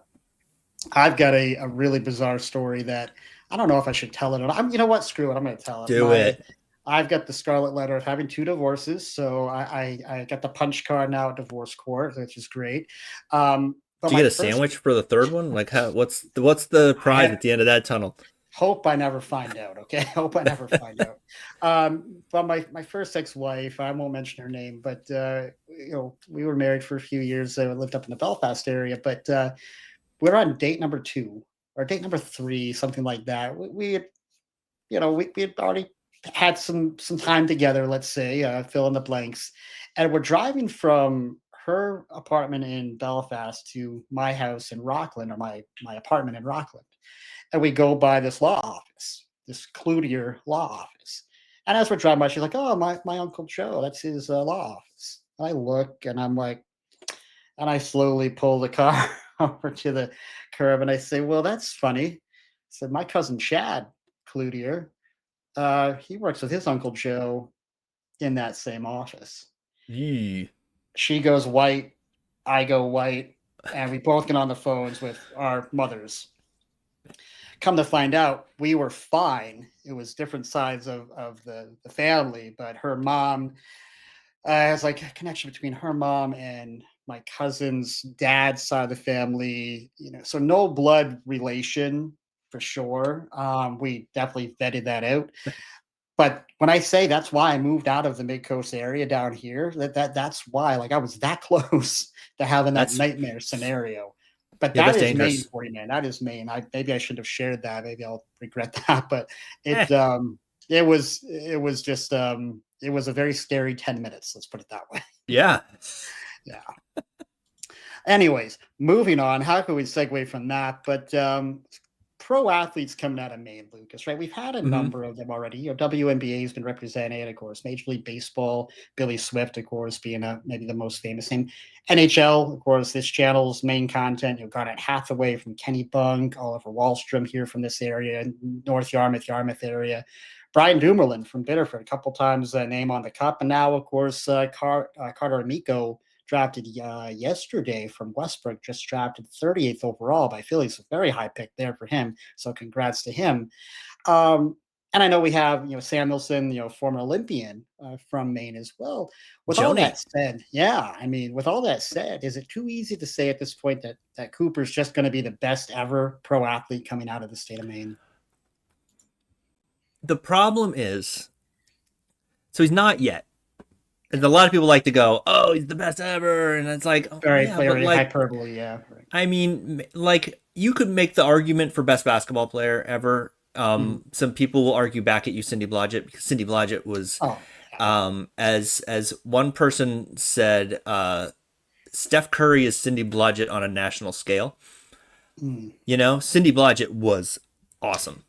I've got a really bizarre story that I don't know if I should tell it or not. You know what? Screw it. I'm going to tell it. Do it. I've got the scarlet letter of having two divorces, so I got the punch card now at divorce court, which is great. But Do you my get a first, sandwich for the third one? Like, what's the prize I at the end of that tunnel? hope I never find out. Okay, hope I never find out. But my first ex-wife, I won't mention her name, but we were married for a few years. I lived up in the Belfast area, but we're on date number two or date number three, something like that. We had we had already had some time together, let's say, fill in the blanks. And we're driving from her apartment in Belfast to my house in Rockland, or my apartment in Rockland. And we go by this law office, this Cloutier law office. And as we're driving by, she's like, "Oh, my Uncle Joe, that's his law office." I look and I'm like, and I slowly pull the car over to the curb and I say, "Well, that's funny." I said, "My cousin Chad Cloutier, he works with his Uncle Joe in that same office." Yee. She goes white, I go white, and we both get on the phones with our mothers. Come to find out, we were fine. It was different sides of the family, but her mom has like a connection between her mom and my cousin's dad's side of the family, so no blood relation for sure. We definitely vetted that out. But when I say that's why I moved out of the mid coast area down here, that's why, like, I was that close to having that That's nightmare scenario. But yeah, that that's is Maine dangerous. for you, man. That is Maine. Maybe I shouldn't have shared that. Maybe I'll regret that. But Eh, it was just it was a very scary 10 minutes. Let's put it that way. yeah. Yeah. Anyways, moving on. How can we segue from that? But pro athletes coming out of Maine, Lucas, right? We've had a Hmm. number of them already. WNBA has been represented, of course. Major League Baseball, Billy Swift, of course, being maybe the most famous name. NHL, of course, this channel's main content. Garnet Hathaway from Kenny Bunk, Oliver Wallstrom here from this area, North Yarmouth area. Brian Dumoulin from Biddeford, a couple times name on the cup. And now, of course, Carter Amico, drafted yesterday from Westbrook, just drafted 38th overall by Phillies. A very high pick there for him. So congrats to him. Um, and I know we have, Samuelson, former Olympian from Maine as well. With all Joni. that said, yeah, I mean, with all that said, is it too easy to say at this point that Cooper's just going to be the best ever pro athlete coming out of the state of Maine? The problem is, so he's not yet. And a lot of people like to go, "Oh, he's the best ever," and it's like, oh, Very, yeah, but very like, hyperbole, yeah. Right. I mean, like you could make the argument for best basketball player ever. Mhm. Some people will argue back at you, Cindy Blodgett, because Cindy Blodgett was, Oh, yeah. as one person said, Steph Curry is Cindy Blodgett on a national scale. Mm. Cindy Blodgett was awesome,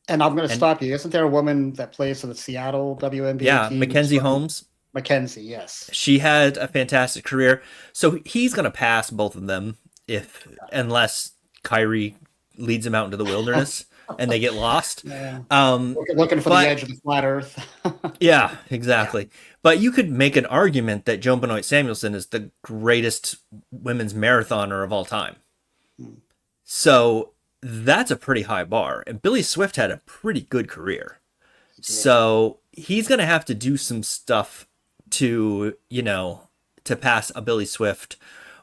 And I'm going to and stop you. Isn't there a woman that plays for the Seattle WNBA yeah, team who's Mackenzie from Holmes, Mackenzie? Yes. she had a fantastic career. So he's going to pass both of them if unless Kyrie leads him out into the wilderness and they get lost. Yeah. Um, Looking for the but edge of the flat Earth. yeah, Yeah. exactly. But you could make an argument that Joan Benoit Samuelson is the greatest women's marathoner of all time. Mm. So that's a pretty high bar. And Billy Swift had a pretty good career. He did. So he's going to have to do some stuff to, to pass a Billy Swift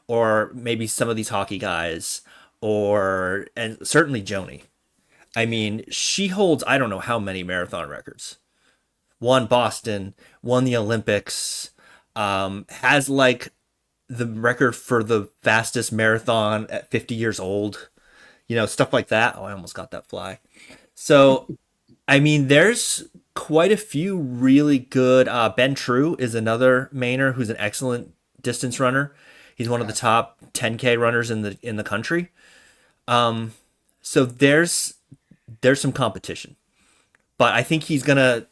or maybe some of these hockey guys and certainly Joni. I mean, she holds, I don't know how many marathon records. Won Boston, won the Olympics, has like the record for the fastest marathon at 50 years old, stuff like that. Oh, I almost got that fly. So I mean, there's quite a few really good. Ben True is another Mainer who's an excellent distance runner. He's one of the Okay. top 10K runners in the country. So there's some competition, but I think he's gonna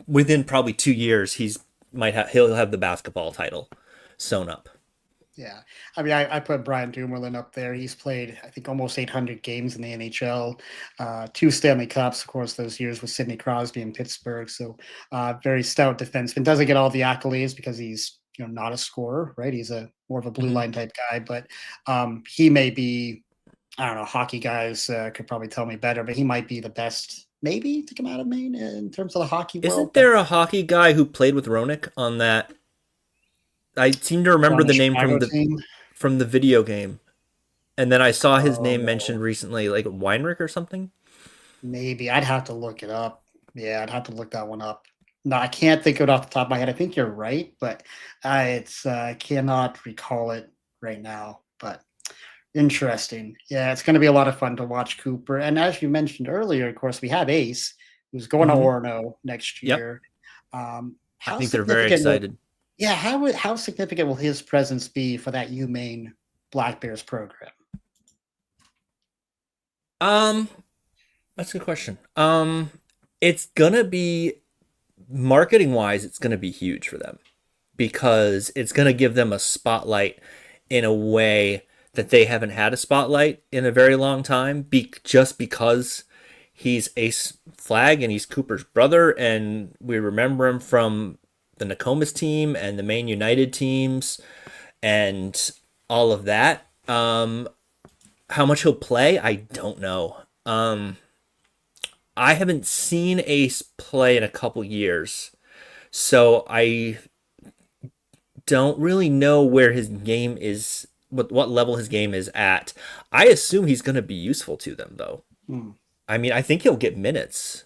within probably 2 years he'll have the basketball title sewn up. Yeah. I mean, I put Brian Dumoulin up there. He's played, I think, almost 800 games in the NHL, two Stanley Cups, of course, those years with Sidney Crosby in Pittsburgh. So, very stout defenseman. Doesn't get all the accolades because he's, not a scorer, right? He's a more of a blue Mm-hmm. line type guy, but he may be, I don't know, hockey guys could probably tell me better, but he might be the best, maybe, to come out of Maine in terms of the hockey world. Isn't But there a hockey guy who played with Ronick on that? I seem to remember on the the name Chicago team, from the video game. And then I saw his name oh, mentioned recently, like Weinrich or something. maybe I'd have to look it up. Yeah, I'd have to look that one up. No, I can't think of it off the top of my head. I think you're right, but I cannot recall it right now. But interesting. Yeah, it's going to be a lot of fun to watch Cooper. And as you mentioned earlier, of course, we have Ace, who's going to Hmm. Orono next Yep. year. I How think they're very significant will excited. yeah, how significant will his presence be for that UMaine Black Bears program? Um, that's a good question. It's gonna be marketing wise, it's gonna be huge for them because it's gonna give them a spotlight in a way that they haven't had a spotlight in a very long time. Just because he's Ace Flag and he's Cooper's brother, and we remember him from the Nokomis team and the Maine United teams and all of that. How much he'll play, I don't know. I haven't seen Ace play in a couple years, so I don't really know where his game is, what level his game is at. I assume he's going to be useful to them, though. Hmm. I mean, I think he'll get minutes.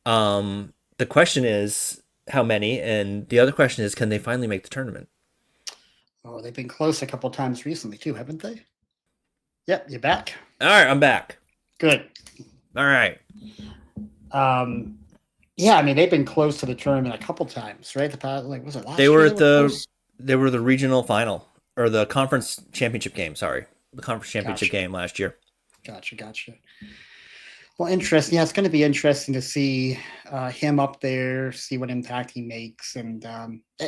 The question is how many, and the other question is, can they finally make the tournament? Oh, they've been close a couple times recently too, haven't they? Yep, you're back. All right, I'm back. Good. All right, Um, yeah, I mean they've been close to the tournament a couple times, right? The past, like was it they last year were they at were the close? regional final or the conference championship game. Sorry, the conference championship Gotcha, game last year. gotcha. Well, interesting. Yeah, it's going to be interesting to see him up there, see what impact he makes, and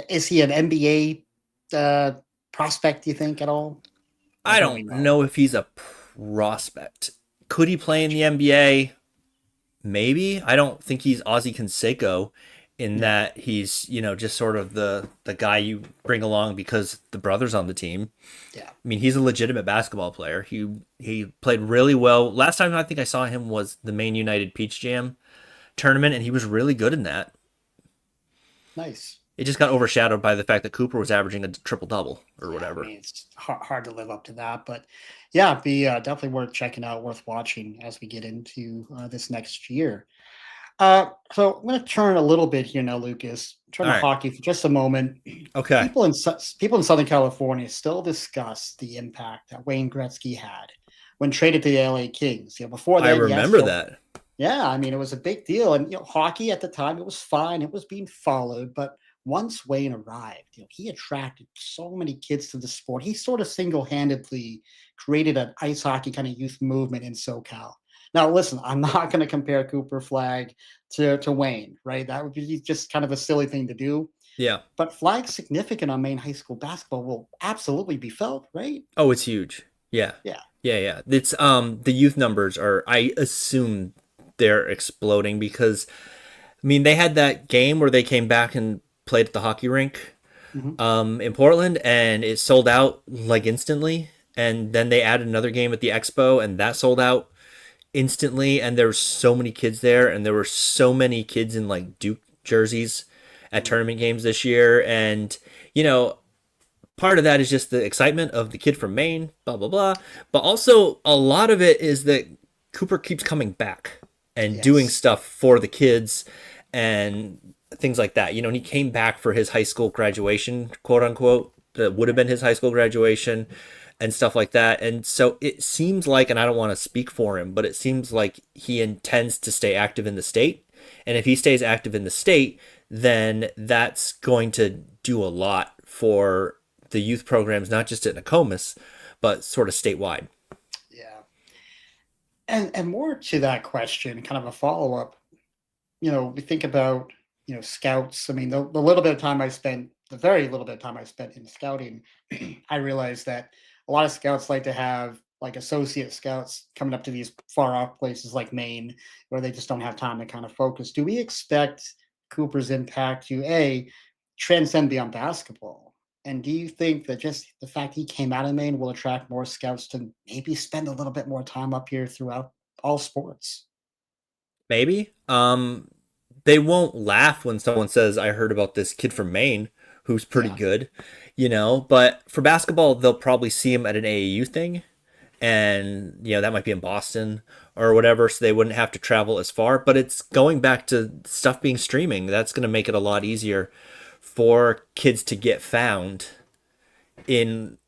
is he an NBA prospect? Do you think at all, or I don't we don't know? know if he's a prospect. Could he play in Gotcha. the NBA? Maybe. I don't think he's Ozzy Canseco in Yeah, that he's, just sort of the guy you bring along because the brother's on the team. yeah. I mean, he's a legitimate basketball player. He played really well. Last time I think I saw him was the Maine United Peach Jam tournament, and he was really good in that. Nice. It just got overshadowed by the fact that Cooper was averaging a triple double or Yeah, I whatever. mean it's hard to live up to that, but yeah, it'd be definitely worth checking out, worth watching as we get into this next year. So I'm going to turn a little bit here now, Lucas. Turn All to right. hockey for just a moment. Okay. People in Southern California still discuss the impact that Wayne Gretzky had when traded to the LA Kings. Before I then, yes, remember that. yeah, I mean, it was a big deal, and hockey at the time it was fine, it was being followed, but once Wayne arrived, he attracted so many kids to the sport. He sort of single-handedly created an ice hockey kind of youth movement in SoCal. Now, listen, I'm not going to compare Cooper Flag to Wayne, right? That would be just kind of a silly thing to do. Yeah. But Flag's significant on Maine high school basketball will absolutely be felt, right? Oh, it's huge. Yeah. Yeah. Yeah. It's the youth numbers are, I assume, they're exploding because I mean they had that game where they came back and played at the hockey rink Hmm. in Portland and it sold out like instantly, and then they added another game at the Expo and that sold out instantly, and there were so many kids there, and there were so many kids in like Duke jerseys at tournament games this year. And you know part of that is just the excitement of the kid from Maine, blah blah blah. But also a lot of it is that Cooper keeps coming back and doing Yes. stuff for the kids and things like that. And he came back for his high school graduation, quote unquote. That would have been his high school graduation and stuff like that. And so it seems like, and I don't want to speak for him, but it seems like he intends to stay active in the state. And if he stays active in the state, then that's going to do a lot for the youth programs, not just at Nokomis, but sort of statewide. Yeah. And more to that question, kind of a follow-up, we think about, scouts. I mean, the little bit of time I spent, the very little bit of time I spent in scouting, I realized that a lot of scouts like to have like associate scouts coming up to these far off places like Maine, where they just don't have time to kind of focus. Do we expect Cooper's impact to transcend beyond basketball? And do you think that just the fact he came out of Maine will attract more scouts to maybe spend a little bit more time up here throughout all sports? Maybe. They won't laugh when someone says, I heard about this kid from Maine who's pretty Yeah. good, but for basketball, they'll probably see him at an AAU thing. And, that might be in Boston or whatever. So they wouldn't have to travel as far. But it's going back to stuff being streaming. That's going to make it a lot easier for kids to get found in,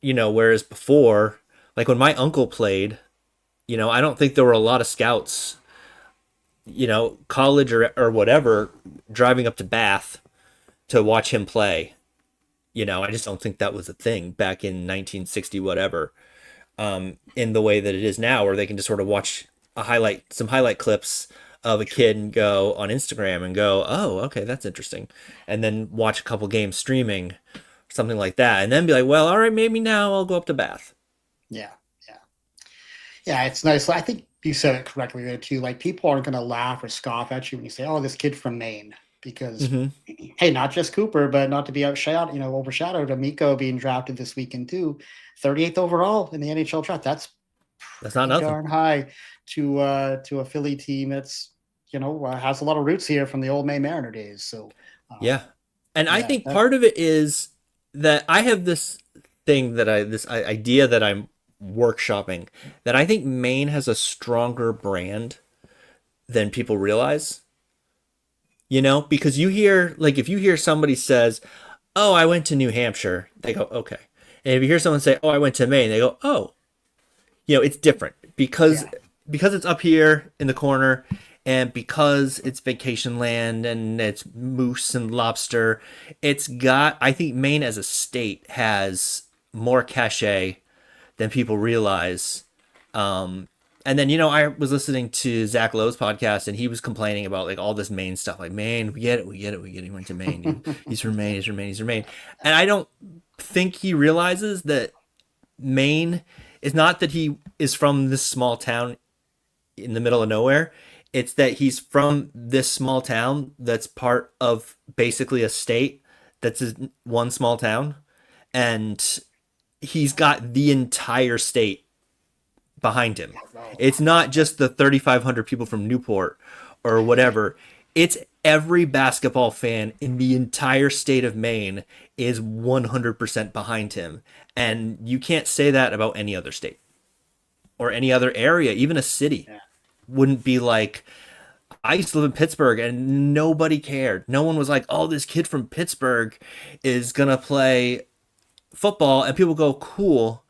whereas before, like when my uncle played, I don't think there were a lot of scouts college or whatever, driving up to Bath to watch him play. I just don't think that was a thing back in 1960, whatever, in the way that it is now, where they can just sort of watch some highlight clips of a kid and go on Instagram and go, oh, okay, that's interesting. And then watch a couple games streaming, something like that. And then be like, well, all right, maybe now I'll go up to Bath. Yeah, yeah, yeah. It's nice. I think you said it correctly there too. Like people aren't going to laugh or scoff at you when you say, "Oh, this kid from Maine," because Mm-hmm. hey, not just Cooper, but not to be outshadowed, overshadowed. Amico being drafted this weekend too, 38th overall in the NHL draft. That's That's not pretty nothing. darn high to a Philly team that's has a lot of roots here from the old Maine Mariner days. So Yeah. And I yeah, think part of it is that I have this idea that I'm workshopping, that I think Maine has a stronger brand than people realize. Because if you hear somebody says, "Oh, I went to New Hampshire," they go, "Okay." And if you hear someone say, "Oh, I went to Maine," they go, "Oh." It's different because yeah, it's up here in the corner, and because it's vacation land and it's moose and lobster. I think Maine as a state has more cachet than people realize. And then I was listening to Zach Lowe's podcast, and he was complaining about like all this Maine stuff. Like, Maine, we get it, we get it, we get it. He went to Maine. He's from Maine. He's from Maine. He's from Maine. And I don't think he realizes that Maine is not that he is from this small town in the middle of nowhere. It's that he's from this small town that's part of basically a state that's one small town, and he's got the entire state behind him. no, It's not just the 3,500 people from Newport or whatever. It's every basketball fan in the entire state of Maine is 100% behind him. And you can't say that about any other state or any other area, even a city. yeah, Wouldn't be like, I used to live in Pittsburgh and nobody cared. No one was like, oh, this kid from Pittsburgh is going to play football. And people go, cool.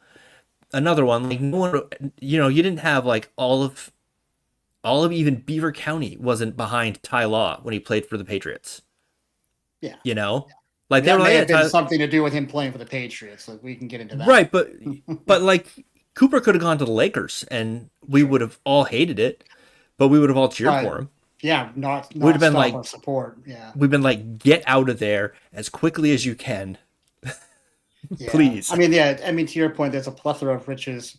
Another one, like no one, you didn't have like all of even Beaver County wasn't behind Ty Law when he played for the Patriots. yeah. You know, I like mean, they that were like, may yeah, have been something to do with him playing for the Patriots. Like we can get into that. right, but like Cooper could have gone to the Lakers and we Sure. would have all hated it, but we would have all cheered Uh, for him. yeah, not We'd have been stop like, our support. Yeah. we've been like, get out of there as quickly as you can, Yeah. please. I mean, yeah, I mean, to your point, there's a plethora of riches,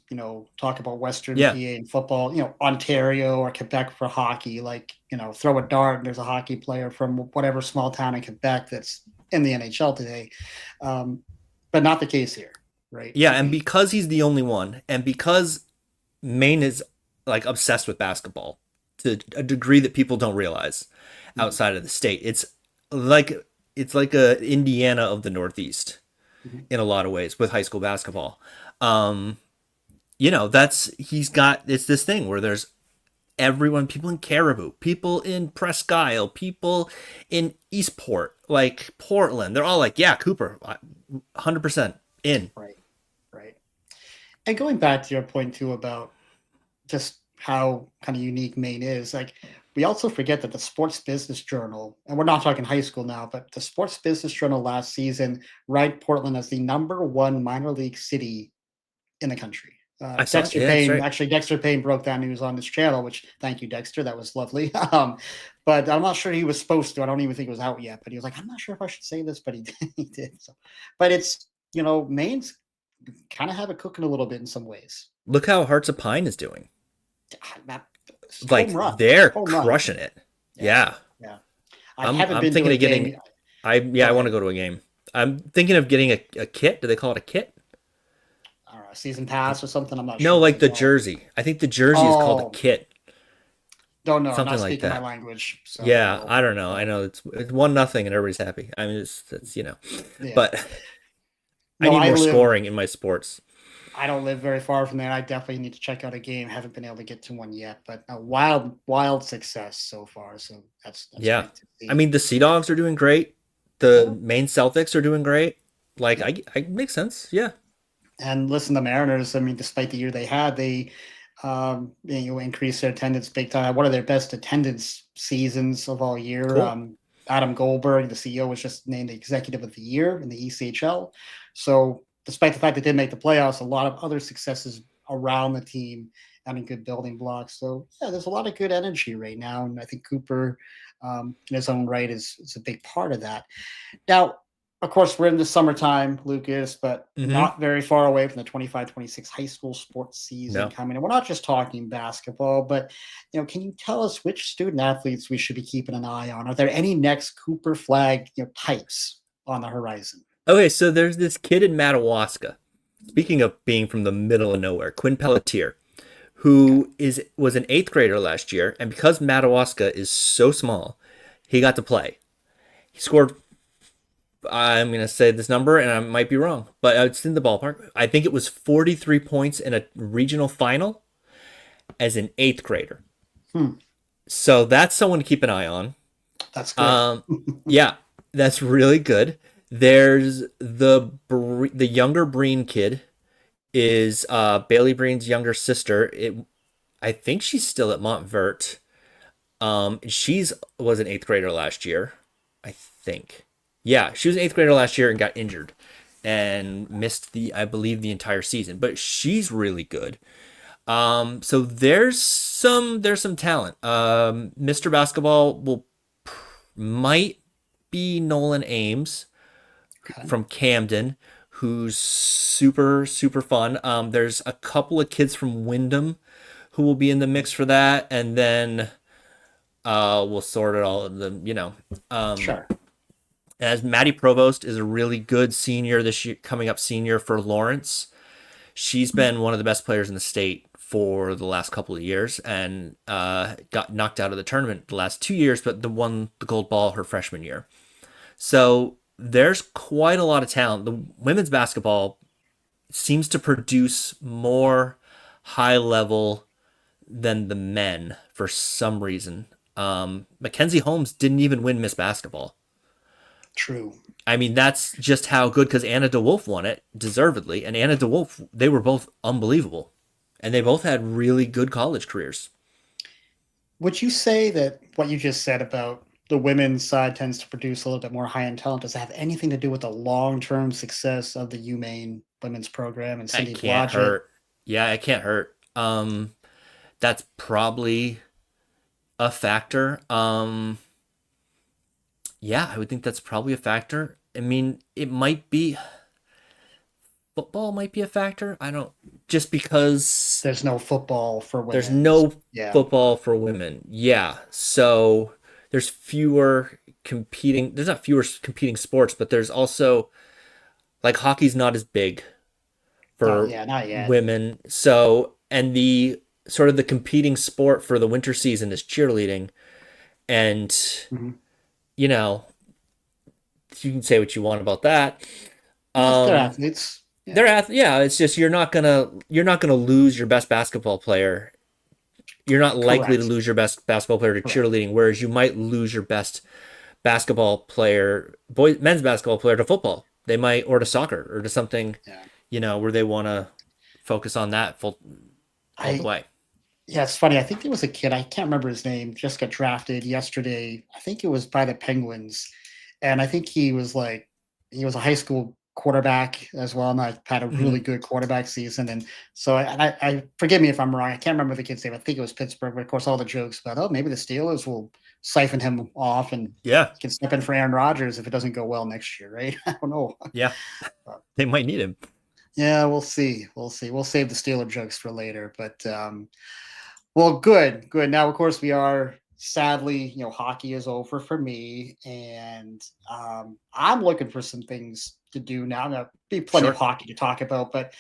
talk about Western Yeah, PA and football, Ontario or Quebec for hockey. Like, throw a dart and there's a hockey player from whatever small town in Quebec that's in the NHL today. Um, but not the case here, right? yeah, and because he's the only one, and because Maine is like obsessed with basketball to a degree that people don't realize Mhm, outside of the state. Like it's like a Indiana of the Northeast mhm, in a lot of ways with high school basketball. Um, that's he's got it's this thing where there's everyone, people in Caribou, people in Presque Isle, people in Eastport, like Portland. They're all like, yeah, Cooper, 100% in. right, right. And going back to your point too about just how kind of unique Maine is. Like we also forget that the Sports Business Journal, and we're not talking high school now, but the Sports Business Journal last season ranked Portland as the number one minor league city in the country. I saw it. Dexter Yeah, that's Payne, right. actually, Dexter Payne broke that news on this channel, which thank you, Dexter. That was lovely. But I'm not sure he was supposed to. I don't even think it was out yet. But he was like, I'm not sure if I should say this, but he did. He did. So, but it's Maine's kind of have it cooking a little bit in some ways. Look how Hearts of Pine is doing. That Like home run, they're home run. crushing it. Yeah, Yeah. yeah. I I'm haven't I'm been to thinking a of getting game. yeah, Go I want ahead. to go to a game. I'm thinking of getting a kit. Do they call it a kit? I don't know, season pass or something. I'm not No, sure what like they the call it. jersey. I think the jersey is called a Oh, kit. don't know. I'm not Something like speaking my that. language, so I don't Yeah, know. I don't know. I But know it's 1-0 and everybody's happy. I mean it's yeah, but I no, need more scoring in my sports. I don't live very far from there. I definitely need to check out a game. Haven't been able to get to one yet, but a wild, wild success so far. So that's Yeah. great to I see. mean the Sea Dogs are doing great. The Uh-huh. main Celtics are doing great. Yeah. I makes sense. Yeah. And listen, the Mariners. I mean, despite the year they had, they increase their attendance big time. One of their best attendance seasons of all year. Cool. Adam Goldberg, the CEO, was just named the Executive of the Year in the ECHL. So, despite the fact they didn't make the playoffs, a lot of other successes around the team having good building blocks. So, yeah, there's a lot of good energy right now, and I think Cooper, in his own right, is a big part of that. Now, of course, we're in the summertime, Lucas, but Mm-hmm. not very far away from the 25-26 high school sports season No. coming. And we're not just talking basketball, but can you tell us which student athletes we should be keeping an eye on? Are there any next Cooper Flag, types on the horizon? Okay, so there's this kid in Madawaska. Speaking of being from the middle of nowhere, Quinn Pelletier, Okay. who was an eighth grader last year, and because Madawaska is so small, he got to play. He scored. I'm gonna say this number, and I might be wrong, but it's in the ballpark. I think it was 43 points in a regional final as an eighth grader. Hmm, So that's someone to keep an eye on. that's good. Um, yeah, that's really good. There's the younger Breen kid is Bailey Breen's younger sister. I think she's still at Montvert. She's was an eighth grader last year, I think. Yeah, she was an eighth grader last year and got injured and missed I believe the entire season. But she's really good. So there's some talent. Mr. Basketball might be Nolan Ames Okay. from Camden, who's super super fun. There's a couple of kids from Wyndham who will be in the mix for that, and then we'll sort it all. Sure. As Maddie Provost is a really good senior this year, coming up senior for Lawrence. She's been one of the best players in the state for the last couple of years and got knocked out of the tournament the last 2 years, but won the gold ball her freshman year. So there's quite a lot of talent. The women's basketball seems to produce more high level than the men for some reason. Mackenzie Holmes didn't even win Miss Basketball. True. I mean, that's just how good because Anna DeWolf won it deservedly, and Anna DeWolf, they were both unbelievable, and they both had really good college careers. Would you say that what you just said about the women's side tends to produce a little bit more high-end talent? Does it have anything to do with the long-term success of the UMaine women's program and I Cindy can't Blodgett? hurt. Yeah, it can't hurt. That's probably a factor. Yeah, I would think that's probably a factor. I mean, it might be football might be a factor. I don't just because There's no football for there's women's. no Yeah. football for women. Yeah. So there's fewer competing there's not fewer competing sports, but there's also like hockey's not as big No, for yeah, not yet. women. So and the sort of the competing sport for the winter season is cheerleading and Mhm. you know, you can say what you want about that. Well, they're Um athletes. Yeah, yeah, it's just you're not gonna lose your best basketball player. You're not likely to correct. lose your best basketball player to Correct. cheerleading, whereas you might lose your best basketball player, men's basketball player to football. They might or to soccer or to something, Yeah. where they want to focus on that full all the I way. Yeah, it's funny. I think there was a kid, I can't remember his name, just got drafted yesterday. I think it was by the Penguins. And I think he was a high school quarterback as well. And I had a really Hmm. good quarterback season. And so I forgive me if I'm wrong. I can't remember the kid's name. I think it was Pittsburgh. But of course, all the jokes about, oh, maybe the Steelers will siphon him off and Yeah, he can step in for Aaron Rodgers if it doesn't go well next year, right? I don't know. yeah, they might need him. Yeah, we'll see. We'll see. We'll save the Steeler jokes for later. But well, good, good. Now, of course, we are sadly, hockey is over for me, and I'm looking for some things to do now. There'll be plenty of Sure. hockey to talk about, but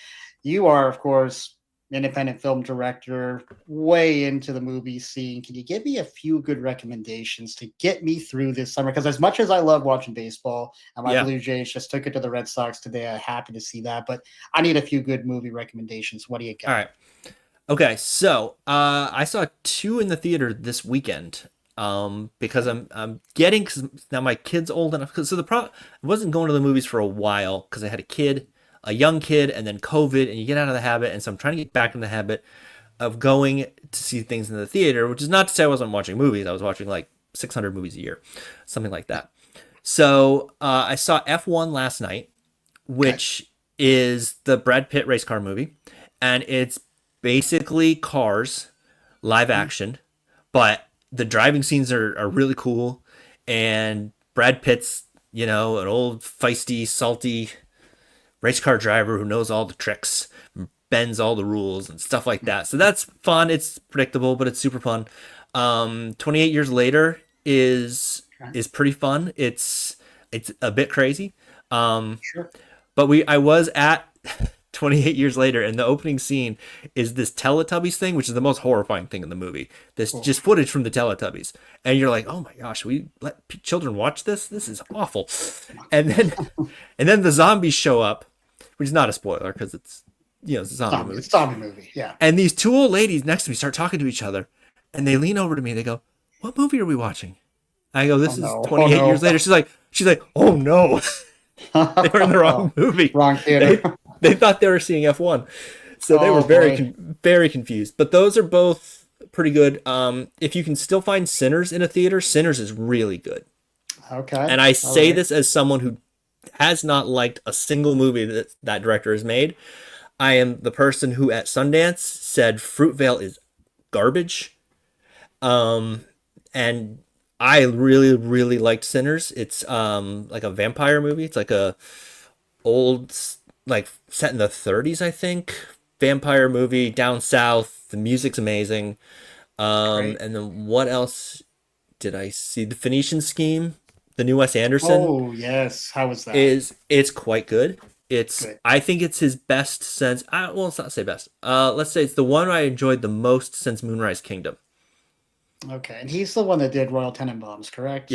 you are, of course, independent film director, way into the movie scene. Can you give me a few good recommendations to get me through this summer? Because as much as I love watching baseball, and my Yeah. Blue Jays just took it to the Red Sox today, I'm happy to see that. But I need a few good movie recommendations. What do you All got? right. Okay, so I saw two in the theater this weekend. Because Okay. I'm getting cause now my kid's old enough. So I wasn't going to the movies for a while because I had a young kid, and then COVID, and you get out of the habit. And so I'm trying to get back in the habit. of going to see things in the theater, which is not to say I wasn't watching movies. I was watching like 600 movies a year, something like that. So I saw F1 last night, Okay. which is the Brad Pitt race car movie, and it's basically Cars live Mm, action, but the driving scenes are really cool, and Brad Pitt's an old feisty, salty race car driver who knows all the tricks, bends all the rules and stuff like that. So that's fun. It's predictable, but it's super fun. 28 years later okay. is pretty fun. It's a bit crazy. Um, Sure. but I was at 28 years later, and the opening scene is this Teletubbies thing, which is the most horrifying thing in the movie. This Oh, just footage from the Teletubbies, and you're like, oh my gosh, we let children watch this? This is awful. And then and then the zombies show up, which is not a spoiler because it's a zombie zombie. movie. It's zombie movie. Yeah. And these two old ladies next to me start talking to each other, and they lean over to me. They go, "What movie are we watching?" I go, Oh "This is no. Oh 28 no. years later." She's like, "Oh no, they were in the wrong movie. Wrong theater. They they thought they were seeing F1, so they were Oh boy. very confused." But those are both pretty good. If you can still find Sinners in a theater, Sinners is really good. Okay. And I All say right. this as someone who has not liked a single movie that director has made. I am the person who at Sundance said Fruitvale is garbage. And I really, really liked Sinners. It's like a vampire movie. It's like a old, like set in the 30s, I think. Vampire movie down south. The music's amazing. Great. And then what else did I see? The Phoenician Scheme, the new Wes Anderson, Oh yes. How was that? it's quite good. Good. I think it's his best since well, let's not say best. Let's say it's the one I enjoyed the most since Moonrise Kingdom. Okay. And he's the one that did Royal Tenenbaums, Yep. correct?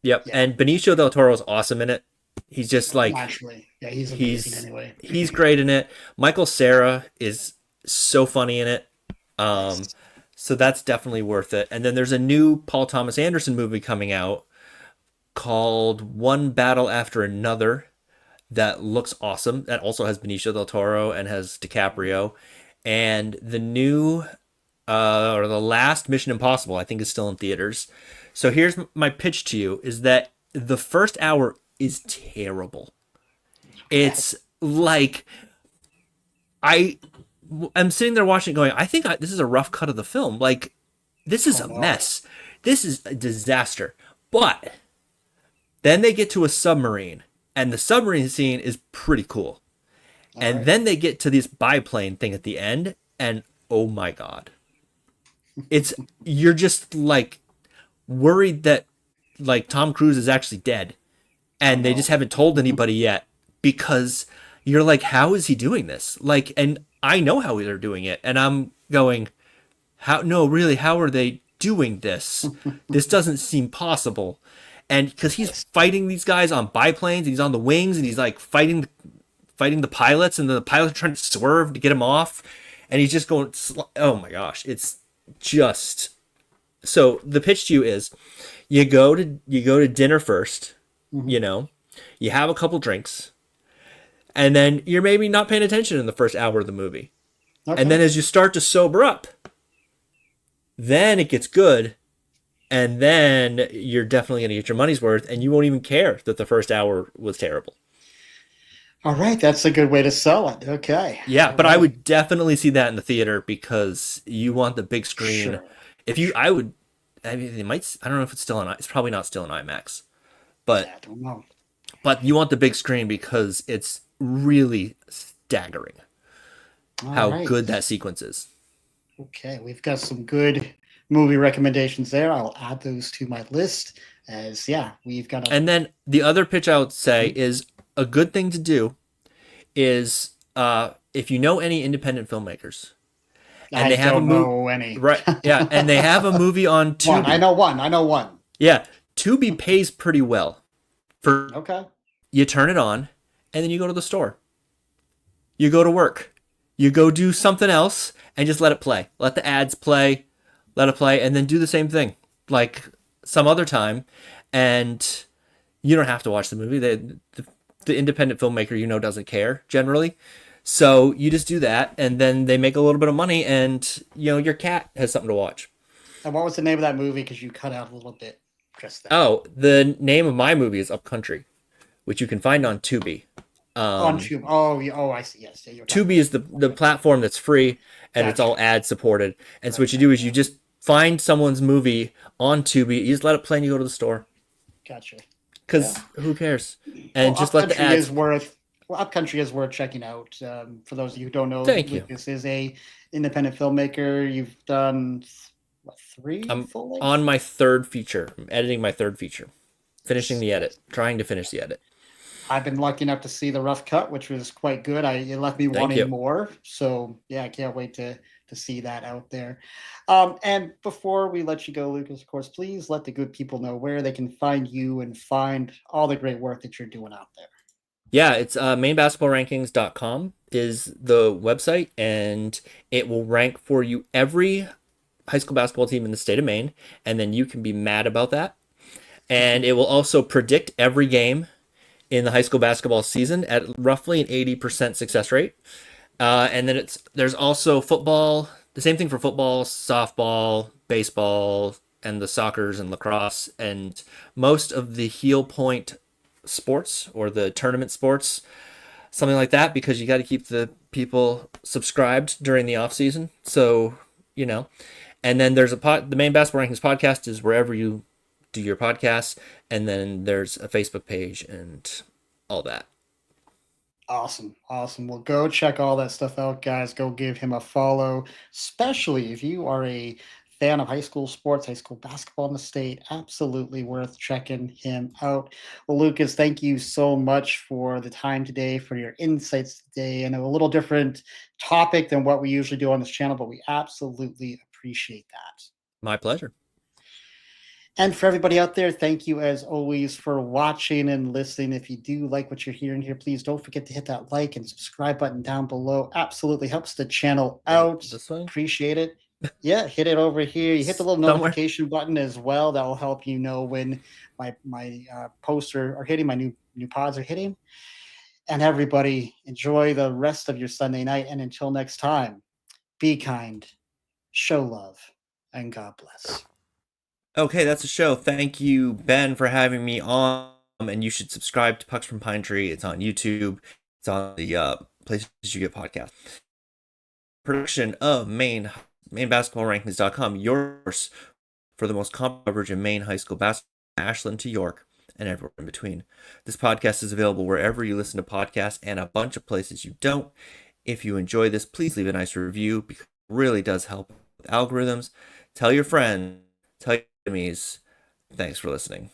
Yep. Yeah. And Benicio del Toro is awesome in it. He's just like Naturally. Yeah, he's amazing he's anyway. he's great in it. Michael Cera is so funny in it. Um Nice. so that's definitely worth it. And then there's a new Paul Thomas Anderson movie coming out called One Battle After Another that looks awesome. That also has Benicio del Toro and has DiCaprio. And the new or the last Mission Impossible, I think, is still in theaters. So here's my pitch to you: is that the first hour is terrible. Okay. It's like I am sitting there watching it, going, I think this is a rough cut of the film. Like this is Oh a no. mess. This is a disaster. But then they get to a submarine, and the submarine scene is pretty cool. All And right. then they get to this biplane thing at the end, and oh my god, it's you're just like worried that like Tom Cruise is actually dead, Oh and they just no. haven't told anybody yet because you're like, how is he doing this? Like, and I know how they're doing it, and I'm going, how? No, really, how are they doing this? This doesn't seem possible. And because he's Yes. fighting these guys on biplanes, and he's on the wings, and he's like fighting the pilots, and the pilots are trying to swerve to get him off, and he's just going. Oh my gosh, it's just so. The pitch to you is, you go to dinner first, Mhm. you know, you have a couple drinks, and then you're maybe not paying attention in the first hour of the movie, and Okay. then as you start to sober up, then it gets good, and then you're definitely going to get your money's worth, and you won't even care that the first hour was terrible. All right. That's a good way to sell it. Okay. Yeah, All but I right. would definitely see that in the theater because you want the big screen. Sure. If you, Sure. I would, I mean, it might. I don't know if it's still on. It's probably not still in IMAX, but Yeah, I don't know. you want the big screen because it's really staggering All how right. good that sequence is. Okay. We've got some good movie recommendations there. I'll add those to my list as, yeah, we've got a. And then the other pitch I would say Mhm. is a good thing to do is if you know any independent filmmakers and I they have a don't movie, know any. right? Yeah, and they have a movie on One. I Tubi. know one. I know one. Yeah, Tubi pays pretty well for Okay. you turn it on and then you go to the store. You go to work. You go do something else and just let it play. Let the ads play, let it play, and then do the same thing like some other time. And you don't have to watch the movie. The independent filmmaker doesn't care generally. So you just do that, and then they make a little bit of money, and your cat has something to watch. And what was the name of that movie? Because you cut out a little bit just then. Oh, the name of my movie is Upcountry, which you can find on Tubi. On Um, Tube. Oh, oh, I see. Yes, yeah, you're talking Tubi about is that. the Okay. platform that's free, and it's Gotcha. all ad supported. And so what you Okay. do is you just find someone's movie on Tubi, you just let it play, and you go to the store Gotcha. Yeah. because who cares? Well, And just let the Upcountry is ads. worth. Well, Upcountry is worth checking out. For those of you who don't know, Thank you. Lucas is a independent filmmaker. You've done what, three I'm full on length? my third feature. I'm editing my third feature, finishing Yes, the edit, yes. trying to finish the edit. I've been lucky enough to see the rough cut, which was quite good. It left me Thank wanting you. more. So yeah, I can't wait to see that out there. And before we let you go, Lucas, of course, please let the good people know where they can find you and find all the great work that you're doing out there. Yeah, it's mainbasketballrankings.com is the website, and it will rank for you every high school basketball team in the state of Maine, and then you can be mad about that. And it will also predict every game in the high school basketball season at roughly an 80% success rate. And then there's also football, the same thing for football, softball, baseball, and the soccers and lacrosse, and most of the heel point sports or the tournament sports, something like that, because you got to keep the people subscribed during the off season. So you know, and then there's the main basketball rankings podcast is wherever you do your podcasts, and then there's a Facebook page and all that. Awesome. Awesome. Well, go check all that stuff out, guys. Go give him a follow, especially if you are a fan of high school sports, high school basketball in the state. Absolutely worth checking him out. Well, Lucas, thank you so much for the time today, for your insights today. I know a little different topic than what we usually do on this channel, but we absolutely appreciate that. My pleasure. And for everybody out there, thank you as always for watching and listening. If you do like what you're hearing here, please don't forget to hit that like and subscribe button down below. Absolutely helps the channel Wait, out. this one Appreciate it. Yeah, hit it over here. You hit the little somewhere. notification button as well. That will help you know when my posts are hitting, my new pods are hitting. And everybody, enjoy the rest of your Sunday night. And until next time, be kind, show love, and God bless. Okay, that's a show. Thank you, Ben, for having me on. And you should subscribe to Pucks from Pine Tree. It's on YouTube. It's on the places you get podcasts. Production of mainbasketballrankings.com. Yours for the most coverage in Maine high school basketball, Ashland to York, and everywhere in between. This podcast is available wherever you listen to podcasts and a bunch of places you don't. If you enjoy this, please leave a nice review because it really does help with algorithms. Tell your friends, tell your enemies. Thanks for listening.